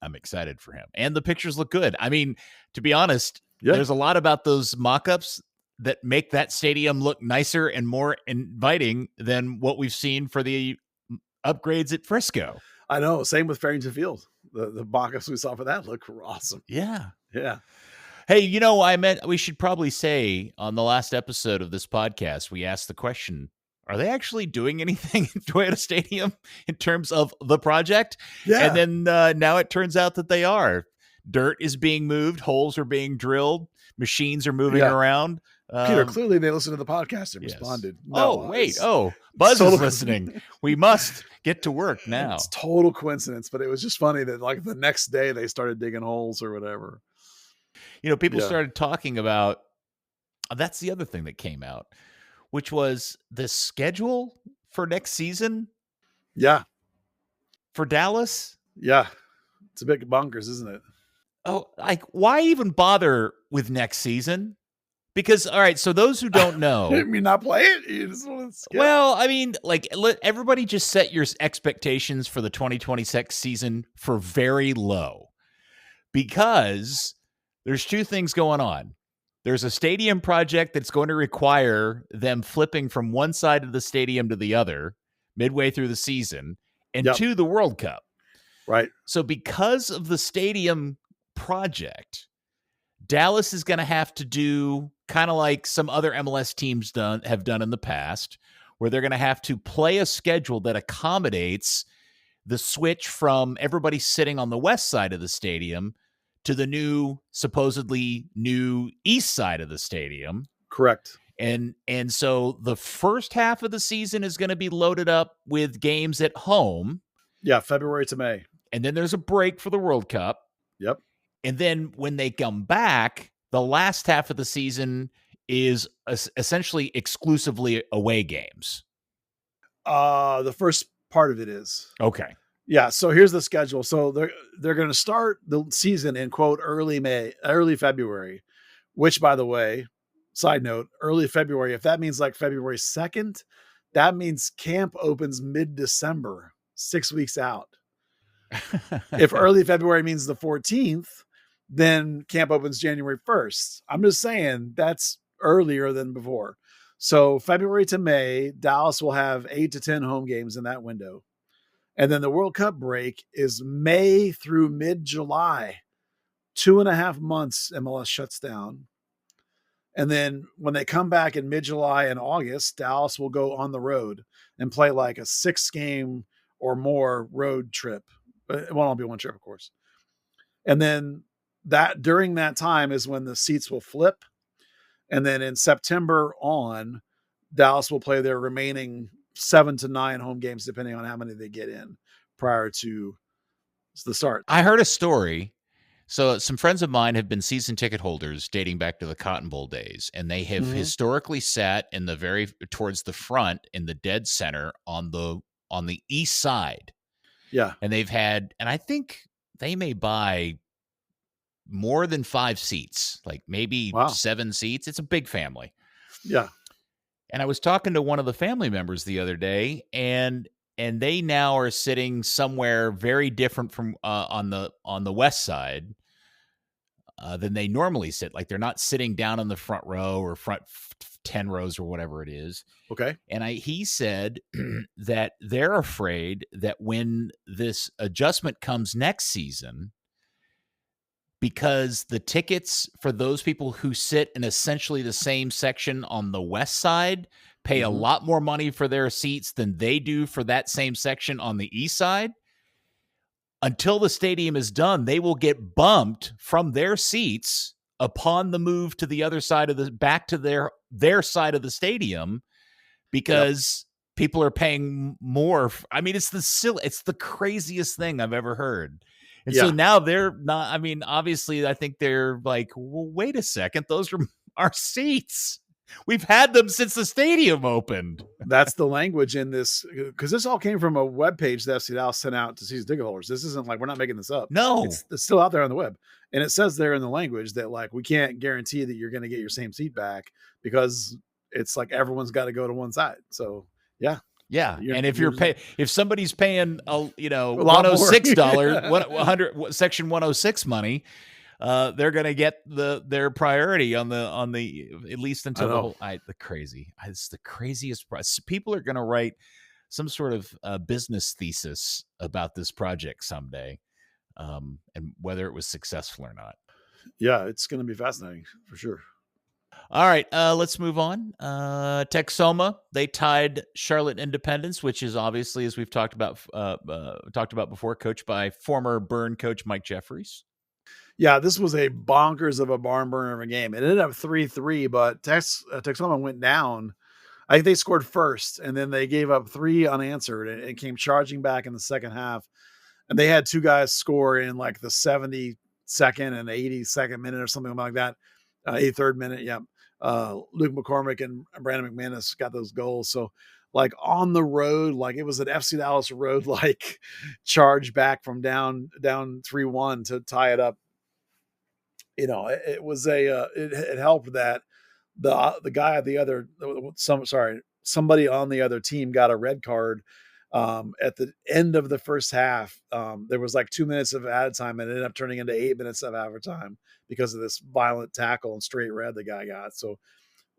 C: I'm excited for him. And the pictures look good. I mean, to be honest, There's a lot about those mock-ups that make that stadium look nicer and more inviting than what we've seen for the upgrades at Frisco.
B: I know. Same with Farrington Field. The mock-ups we saw for that look awesome.
C: Yeah.
B: Yeah.
C: Hey, we should probably say on the last episode of this podcast, we asked the question, are they actually doing anything in Toyota Stadium in terms of the project?
B: Yeah.
C: And then now it turns out that they are. Dirt is being moved. Holes are being drilled. Machines are moving around.
B: Peter, clearly they listened to the podcast and responded.
C: No, wait. Buzz is listening. We must get to work now.
B: It's total coincidence, but it was just funny that like the next day they started digging holes or whatever.
C: People started talking about, that's the other thing that came out, which was the schedule for next season.
B: Yeah.
C: For Dallas.
B: Yeah. It's a bit bonkers, isn't it?
C: Oh, like, why even bother with next season? Because, all right, so those who don't know.
B: You mean not play it? You just want to skip.
C: Well, I mean, like, let everybody just set your expectations for the 2026 season for very low. Because there's two things going on. There's a stadium project that's going to require them flipping from one side of the stadium to the other midway through the season, and two, the World Cup.
B: Right.
C: So because of the stadium project, Dallas is going to have to do kind of like some other MLS teams have done in the past, where they're going to have to play a schedule that accommodates the switch from everybody sitting on the west side of the stadium to the supposedly new east side of the stadium.
B: Correct.
C: And so the first half of the season is going to be loaded up with games at home.
B: Yeah, February to May.
C: And then there's a break for the World Cup.
B: Yep.
C: And then when they come back, the last half of the season is essentially exclusively away games.
B: The first part of it is.
C: Okay.
B: Yeah, so here's the schedule. So they're going to start the season in quote early February, which, by the way, side note, early February, if that means like February 2nd, that means camp opens mid-December, 6 weeks out. If early February means the 14th, then camp opens January 1st. I'm just saying that's earlier than before. So February to May, Dallas will have 8 to 10 home games in that window. And then the World Cup break is May through mid-July. 2.5 months MLS shuts down. And then when they come back in mid-July and August, Dallas will go on the road and play like a 6-game or more road trip. But it won't all be one trip, of course. And then that during that time is when the seats will flip. And then in September on, Dallas will play their remaining 7 to 9 home games, depending on how many they get in prior to the start.
C: I heard a story. So some friends of mine have been season ticket holders dating back to the Cotton Bowl days, and they have historically sat in the towards the front in the dead center on the east side.
B: Yeah.
C: And they've had, and I think they may buy more than 5 seats, like maybe 7 seats. It's a big family.
B: Yeah.
C: And I was talking to one of the family members the other day, and they now are sitting somewhere very different from on the west side than they normally sit. Like they're not sitting down in the front row or front 10 rows or whatever it is.
B: Okay.
C: And he said that they're afraid that when this adjustment comes next season, because the tickets for those people who sit in essentially the same section on the west side pay a lot more money for their seats than they do for that same section on the east side. Until the stadium is done, they will get bumped from their seats upon the move to the other side of back to their side of the stadium, because people are paying more. I mean, it's the craziest thing I've ever heard. And so now they're not, I mean, obviously I think they're like, well, wait a second. Those are our seats. We've had them since the stadium opened.
B: That's the language in this, because this all came from a webpage that FC Dallas sent out to season ticket holders. This isn't like, we're not making this up.
C: No,
B: it's still out there on the web. And it says there in the language that like, we can't guarantee that you're going to get your same seat back, because it's like everyone's got to go to one side. So yeah.
C: Yeah, and if somebody's paying $106, 100 section 106 money, they're going to get their priority on the at least until it's the craziest price. People are going to write some sort of business thesis about this project someday, and whether it was successful or not.
B: Yeah, it's going to be fascinating for sure.
C: All right, let's move on. Texoma, they tied Charlotte Independence, which is obviously, as we've talked about before, coached by former Burn coach Mike Jeffries.
B: Yeah, this was a bonkers of a barn burner of a game. It ended up 3-3, but Texoma went down. I think they scored first, and then they gave up 3 unanswered and came charging back in the second half. And they had 2 guys score in like the 72nd and 82nd minute or something like that. 83rd minute, yeah. Luke McCormick and Brandon McManus got those goals. So like on the road, like it was an FC Dallas road, like charge back from down 3-1 to tie it up. You know, it was it helped that the guy at the other, somebody on the other team got a red card at the end of the first half. There was like 2 minutes of added time, and it ended up turning into 8 minutes of overtime because of this violent tackle and straight red the guy got. So,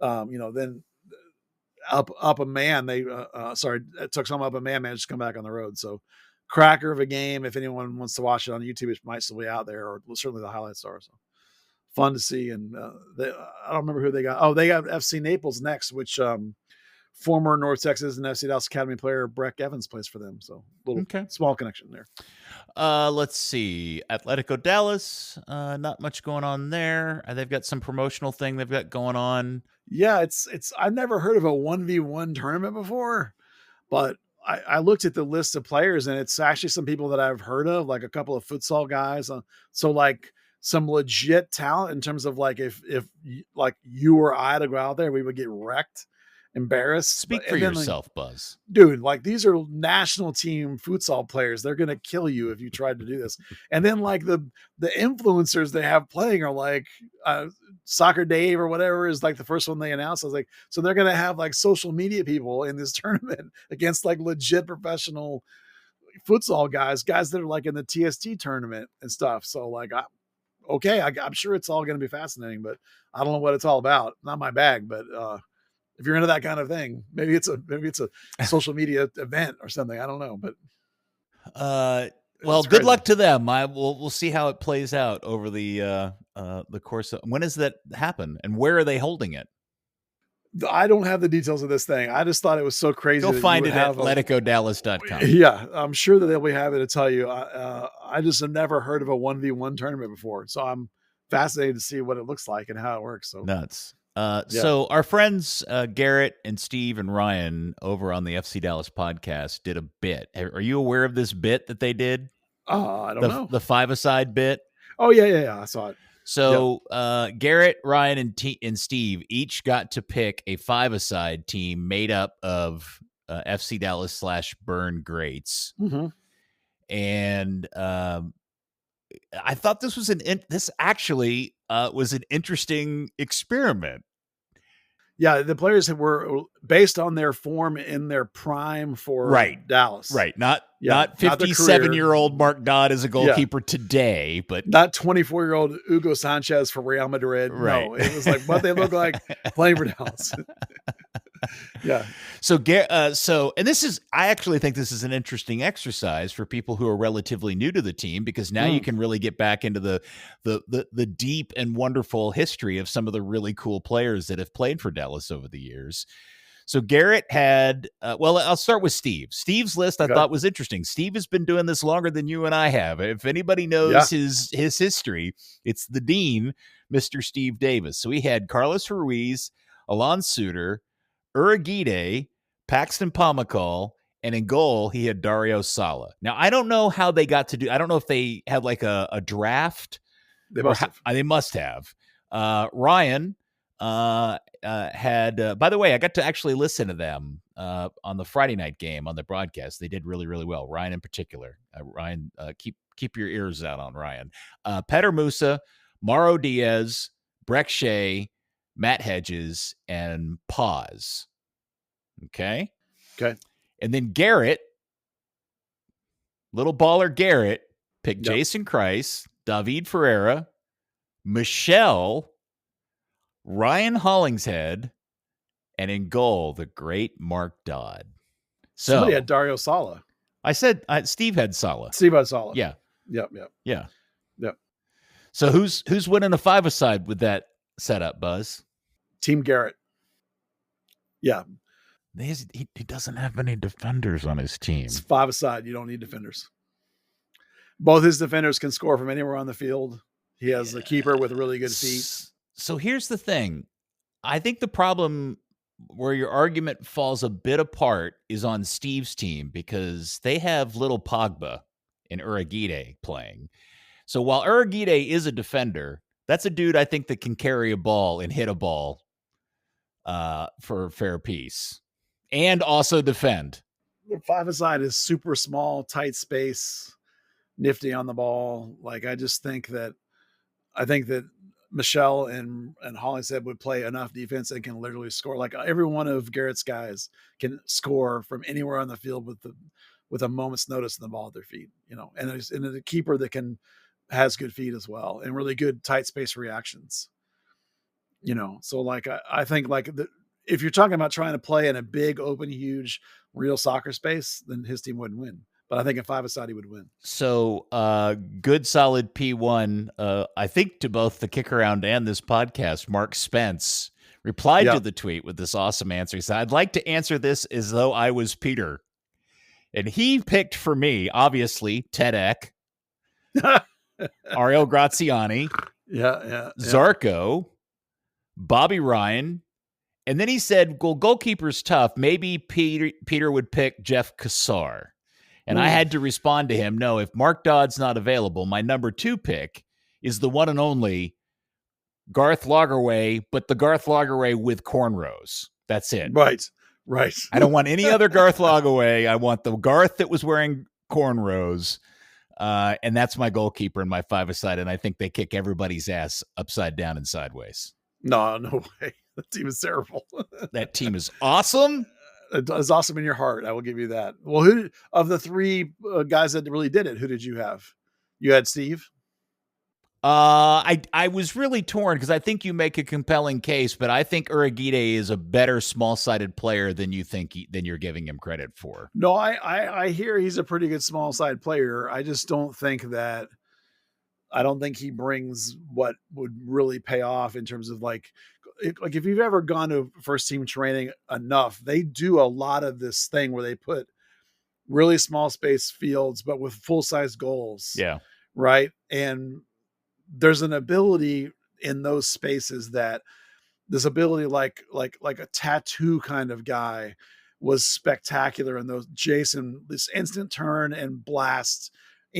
B: then up a man, it took some up a man managed to come back on the road. So cracker of a game. If anyone wants to watch it on YouTube, it might still be out there, or certainly the highlights are. So fun to see. And I don't remember who they got. Oh, they got FC Naples next, which former North Texas and FC Dallas Academy player Breck Evans plays for them. So little small connection there.
C: Let's see. Atlético Dallas, not much going on there. They've got some promotional thing they've got going on.
B: Yeah, it's I've never heard of a 1v1 tournament before, but I looked at the list of players and it's actually some people that I've heard of, like a couple of futsal guys. So like some legit talent in terms of like if like you or I to go out there, we would get wrecked, embarrassed.
C: Speak for yourself, Buzz.
B: Dude, like these are national team futsal players. They're going to kill you if you tried to do this. And then like the influencers they have playing are like Soccer Dave or whatever is like the first one they announced. I was like, so they're going to have like social media people in this tournament against like legit professional futsal guys that are like in the TST tournament and stuff. So like, I'm sure it's all going to be fascinating, but I don't know what it's all about. Not my bag, but if you're into that kind of thing, maybe it's a social media event or something. I don't know, but
C: well, good luck to them. We'll see how it plays out over the course of, when does that happen and where are they holding it?
B: I don't have the details of this thing. I just thought it was so crazy.
C: Go find it at atletikodallas.com.
B: Yeah, I'm sure that they'll be happy to tell you. I just have never heard of a 1v1 tournament before, so I'm fascinated to see what it looks like and how it works. So
C: nuts. So our friends Garrett and Steve and Ryan over on the FC Dallas podcast did a bit. Are you aware of this bit that they did?
B: I don't know.
C: The five-a-side bit.
B: Oh yeah. I saw it.
C: So Garrett, Ryan, and Steve each got to pick a five-a-side team made up of FC Dallas / Burn greats.
B: Mm-hmm.
C: And I thought this was this actually was an interesting experiment.
B: Yeah, the players were based on their form in their prime for Dallas.
C: Right. Not 57-year-old Mark Dodd as a goalkeeper today, but
B: not 24-year-old Hugo Sanchez for Real Madrid.
C: Right.
B: No, it was like what they look like playing for Dallas. Yeah.
C: So and this is, I actually think this is an interesting exercise for people who are relatively new to the team, because now you can really get back into the deep and wonderful history of some of the really cool players that have played for Dallas over the years. So Garrett had, well, I'll start with Steve. Steve's list I thought was interesting. Steve has been doing this longer than you and I have. If anybody knows his history, it's the Dean, Mr. Steve Davis. So he had Carlos Ruiz, Alon Suter, Uragide, Paxton Pomacall, and in goal, he had Dario Sala. Now, I don't know how they got to do, I don't know if they had like a draft.
B: They must have.
C: They must have. Ryan had, by the way, I got to actually listen to them on the Friday night game on the broadcast. They did really, really well. Ryan in particular. Ryan, keep your ears out on Ryan. Petter Musa, Mauro Diaz, Breck Shea, Matt Hedges, and Paz. Okay. And then Garrett, little baller Garrett, picked Jason Kreis, David Ferreira, Michelle, Ryan Hollingshead, and in goal, the great Mark Dodd. So
B: somebody had Dario Sala.
C: I said Steve had Sala.
B: Steve had Sala.
C: Yeah.
B: Yep.
C: So who's winning a five-a-side with that setup, Buzz?
B: Team Garrett. Yeah.
C: He doesn't have any defenders on his team.
B: It's five-a-side. You don't need defenders. Both his defenders can score from anywhere on the field. He has a keeper with really good feet.
C: So here's the thing. I think the problem where your argument falls a bit apart is on Steve's team, because they have little Pogba and Uragide playing. So while Uragide is a defender, that's a dude I think that can carry a ball and hit a ball for fair piece and also defend.
B: Five-a-side is super small, tight space, nifty on the ball. Like I think that Michelle and Hollingshead would play enough defense and can literally score. Like every one of Garrett's guys can score from anywhere on the field with a moment's notice in the ball at their feet, and there's a keeper that has good feet as well and really good tight space reactions, So like, I think like if you're talking about trying to play in a big, open, huge, real soccer space, then his team wouldn't win. But I think in five-a-side he would win.
C: So good, solid P1. I think to both the Kick Around and this podcast, Mark Spence replied to the tweet with this awesome answer. He said, "I'd like to answer this as though I was Peter." And he picked for me, obviously, Ted Eck, Ariel Graziani, Zarco, Bobby Ryan. And then he said, well, goalkeeper's tough. Maybe Peter would pick Jeff Cassar. And I had to respond to him, no, if Mark Dodd's not available, my number 2 pick is the one and only Garth Lagerwey, but the Garth Lagerwey with cornrows. That's it.
B: Right.
C: I don't want any other Garth Lagerwey. I want the Garth that was wearing cornrows. And that's my goalkeeper in my 5-a-side. And I think they kick everybody's ass upside down and sideways.
B: No way. That team is terrible.
C: That team is awesome.
B: It's awesome in your heart. I will give you that. Well, who of the 3 guys that really did it, who did you have? You had Steve?
C: I was really torn because I think you make a compelling case, but I think Uragide is a better small-sided player than you're giving him credit for.
B: No, I hear he's a pretty good small-sided player. I just don't think he brings what would really pay off in terms of like if you've ever gone to first team training enough, they do a lot of this thing where they put really small space fields, but with full-size goals.
C: Yeah.
B: Right. And there's an ability in those spaces that this ability, like a tattoo kind of guy was spectacular in those. Jason, this instant turn and blast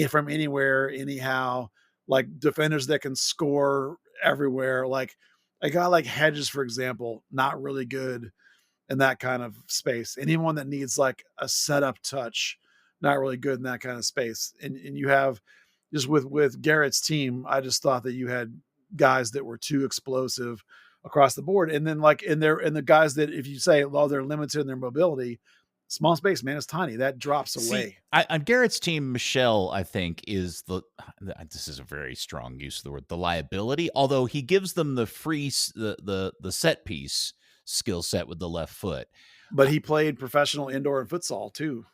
B: from anywhere, anyhow, like defenders that can score everywhere. Like a guy like Hedges, for example, not really good in that kind of space. Anyone that needs like a setup touch, not really good in that kind of space. And you have just with Garrett's team, I just thought that you had guys that were too explosive across the board. And then like in the guys that, if you say, well, they're limited in their mobility, small space, man, is tiny. That drops away.
C: On Garrett's team, Michelle, I think, is this is a very strong use of the word, the liability, although he gives them the free, the set piece skill set with the left foot.
B: But he played professional indoor and futsal too.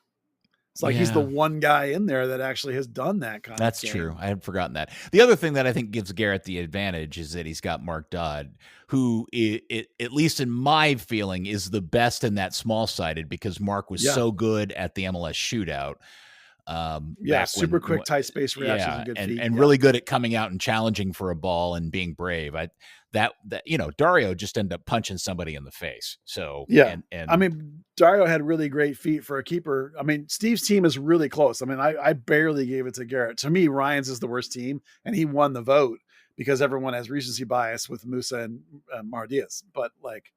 B: It's like he's the one guy in there that actually has done that kind of thing.
C: That's true. I had forgotten that. The other thing that I think gives Garrett the advantage is that he's got Mark Dodd, who, at least in my feeling, is the best in that small-sided because Mark was so good at the MLS shootout.
B: Super quick, tight space reactions and good feet.
C: And really good at coming out and challenging for a ball and being brave. Dario just ended up punching somebody in the face. So
B: and I mean, Dario had really great feet for a keeper. I mean, Steve's team is really close. I mean, I barely gave it to Garrett. To me, Ryan's is the worst team, and he won the vote because everyone has recency bias with Musa and Mardias. But like,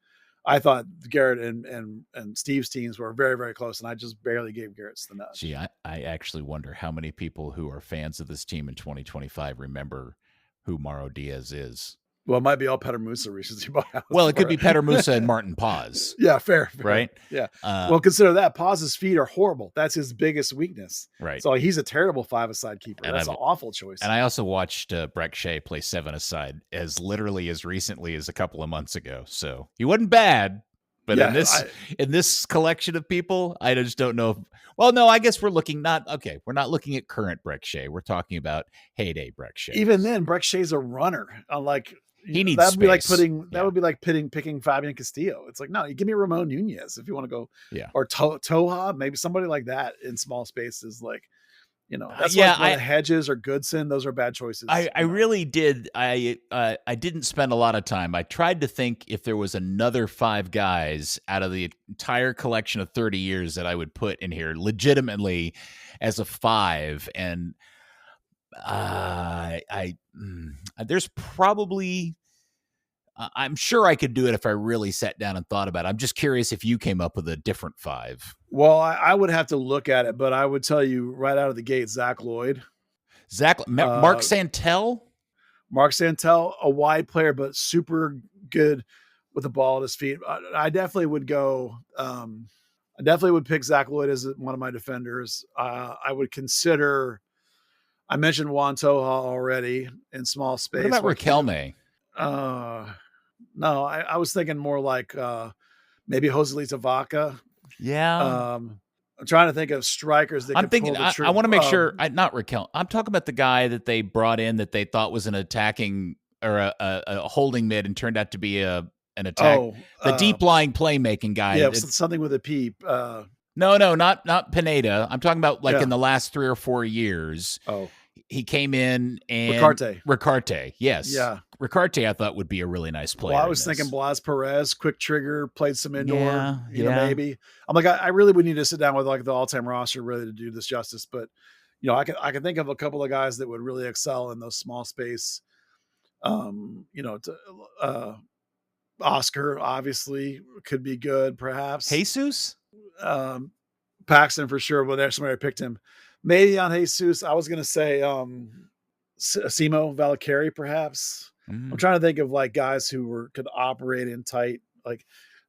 B: I thought Garrett and Steve's teams were very, very close, and I just barely gave Garrett's the nudge.
C: Gee, I actually wonder how many people who are fans of this team in 2025 remember who Mauro Diaz is.
B: Well, it might be all Petter Musa recency bias.
C: Well, it could be Petter Musa and Martin Paz.
B: Yeah, fair.
C: Right?
B: Yeah. Well, consider that. Paz's feet are horrible. That's his biggest weakness.
C: Right.
B: So he's a terrible 5-a-side keeper. That's an awful choice.
C: And I also watched Breck Shea play 7-a-side as recently as a couple of months ago. So he wasn't bad. But in this collection of people, I just don't know. I guess we're not looking at current Breck Shea. We're talking about heyday Breck Shea.
B: Even then, Breck Shea's a runner.
C: He needs
B: that'd
C: space.
B: Would be like picking Fabian Castillo. It's like, no, you give me Ramon Nunez if you want to go, or Toha, maybe somebody like that in small spaces. Like, that's why Hedges or Goodson, those are bad choices.
C: I really did. I didn't spend a lot of time. I tried to think if there was another 5 guys out of the entire collection of 30 years that I would put in here legitimately as a 5. And there's probably, I'm sure I could do it if I really sat down and thought about it. I'm just curious if you came up with a different 5.
B: Well, I would have to look at it, but I would tell you right out of the gate, Zach Lloyd.
C: Mark Santel?
B: Mark Santel, a wide player, but super good with the ball at his feet. I definitely would go. I definitely would pick Zach Lloyd as one of my defenders. I would consider, I mentioned Juan Toha already in small space.
C: What about Riquelme?
B: No, I was thinking more like maybe Joselito Vaca.
C: Yeah.
B: I'm trying to think of strikers that
C: I'm thinking. I want to make sure. Not Riquelme. I'm talking about the guy that they brought in that they thought was an attacking or a holding mid and turned out to be a an attack. The deep lying playmaking guy.
B: Yeah, something with a P.
C: No, not Pineda. I'm talking about in the last 3 or 4 years.
B: Oh.
C: He came in and
B: Ricarte,
C: yes.
B: Yeah.
C: Ricarte, I thought would be a really nice player.
B: Well, I was thinking Blas Perez, quick trigger, played some indoor, you know, maybe. I'm like, I really would need to sit down with the all-time roster really to do this justice. But, I can think of a couple of guys that would really excel in those small space. Oscar obviously could be good, perhaps.
C: Jesus?
B: Paxton for sure, but there's somebody I picked him. Maybe on Jesus, I was going to say Simo Valkyrie, perhaps. I'm trying to think of guys who could operate in tight.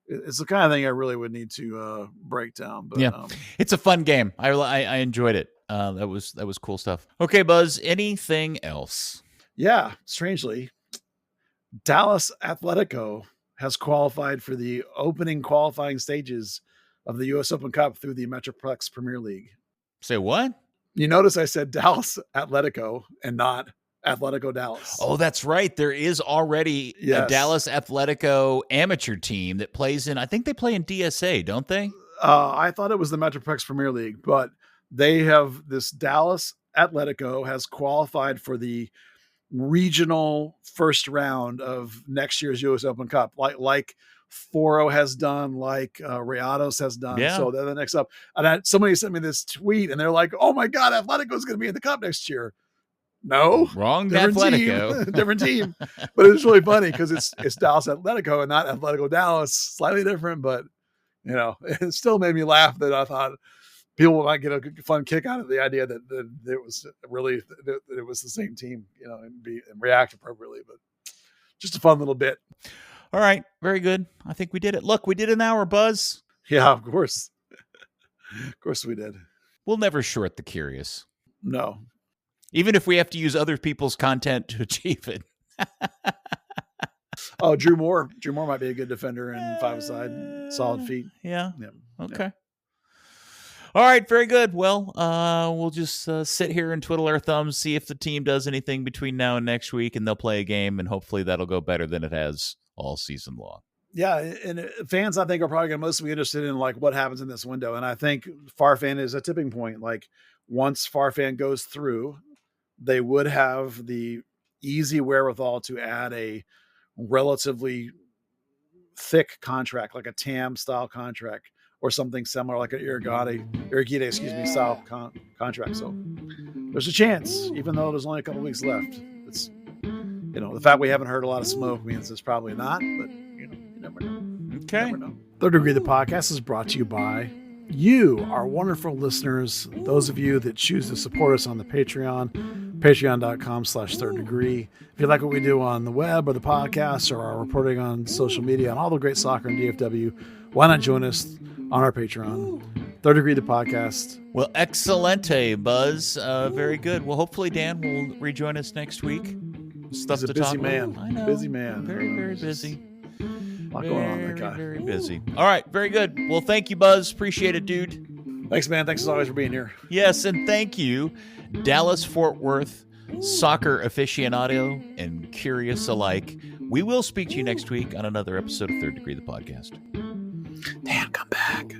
B: It's the kind of thing I really would need to break down. But
C: it's a fun game. I enjoyed it. That was cool stuff. Okay, Buzz. Anything else?
B: Yeah, strangely, Dallas Atlético has qualified for the opening qualifying stages of the U.S. Open Cup through the Metroplex Premier League.
C: Say what?
B: You notice I said Dallas Atlético and not Atlético Dallas.
C: Oh, that's right. There is already a Dallas Atlético amateur team that plays in, I think they play in DSA, don't they?
B: I thought it was the Metroplex Premier League, but they have this Dallas Atlético has qualified for the regional first round of next year's U.S. Open Cup, like Foro has done, like Rayados has done.
C: Yeah.
B: So they're the next up. And somebody sent me this tweet and they're like, oh my God, Atletico is going to be in the cup next year. No,
C: wrong.
B: Different
C: Atletico.
B: team. Different team. But it's really funny because it's Dallas Atlético and not Atlético Dallas. Slightly different, but it still made me laugh that I thought people might get a fun kick out of the idea that it was really that it was the same team, and react appropriately. But just a fun little bit.
C: All right. Very good. I think we did it. Look, we did an hour, Buzz.
B: Yeah, of course. Of course we did.
C: We'll never short the curious.
B: No.
C: Even if we have to use other people's content to achieve it.
B: Oh, Drew Moore. Drew Moore might be a good defender and 5-a-side, solid feet.
C: Yeah. Okay.
B: Yeah.
C: All right. Very good. Well, we'll just sit here and twiddle our thumbs, see if the team does anything between now and next week, and they'll play a game, and hopefully that'll go better than it has all season long.
B: Yeah, and fans, I think, are probably going to mostly be interested in what happens in this window. And I think Farfan is a tipping point. Once Farfan goes through, they would have the easy wherewithal to add a relatively thick contract, like a TAM style contract, or something similar, like an Irrigate, style contract. So there's a chance, even though there's only a couple weeks left. It's the fact we haven't heard a lot of smoke means it's probably not, but you never know.
C: Okay.
B: You never know. Third Degree, the podcast, is brought to you by you, our wonderful listeners, those of you that choose to support us on the patreon.com/third degree. If you like what we do on the web or the podcast or our reporting on social media and all the great soccer and DFW, why not join us on our Patreon? Third Degree, the podcast.
C: Well, excellente, Buzz. Very good. Well, hopefully Dan will rejoin us next week. Stuff
B: He's a
C: to
B: busy
C: talk
B: man.
C: about. I know.
B: Busy man.
C: Very, very busy.
B: A lot going on, that guy.
C: Very busy. All right. Very good. Well, thank you, Buzz. Appreciate it, dude.
B: Thanks, man. Thanks as always for being here.
C: Yes, and thank you, Dallas-Fort Worth soccer aficionado and curious alike. We will speak to you next week on another episode of Third Degree, the podcast.
B: Dan, come back.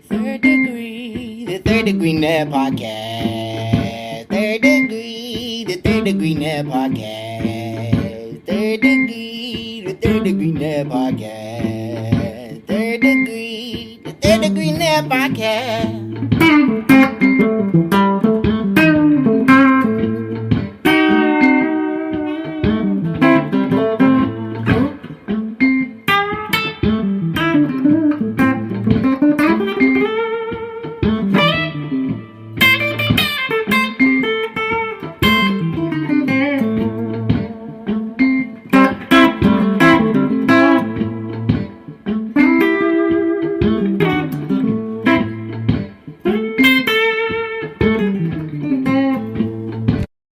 A: Third Degree, the Third Degree Net Podcast. Third Degree, the Third Degree Net Podcast.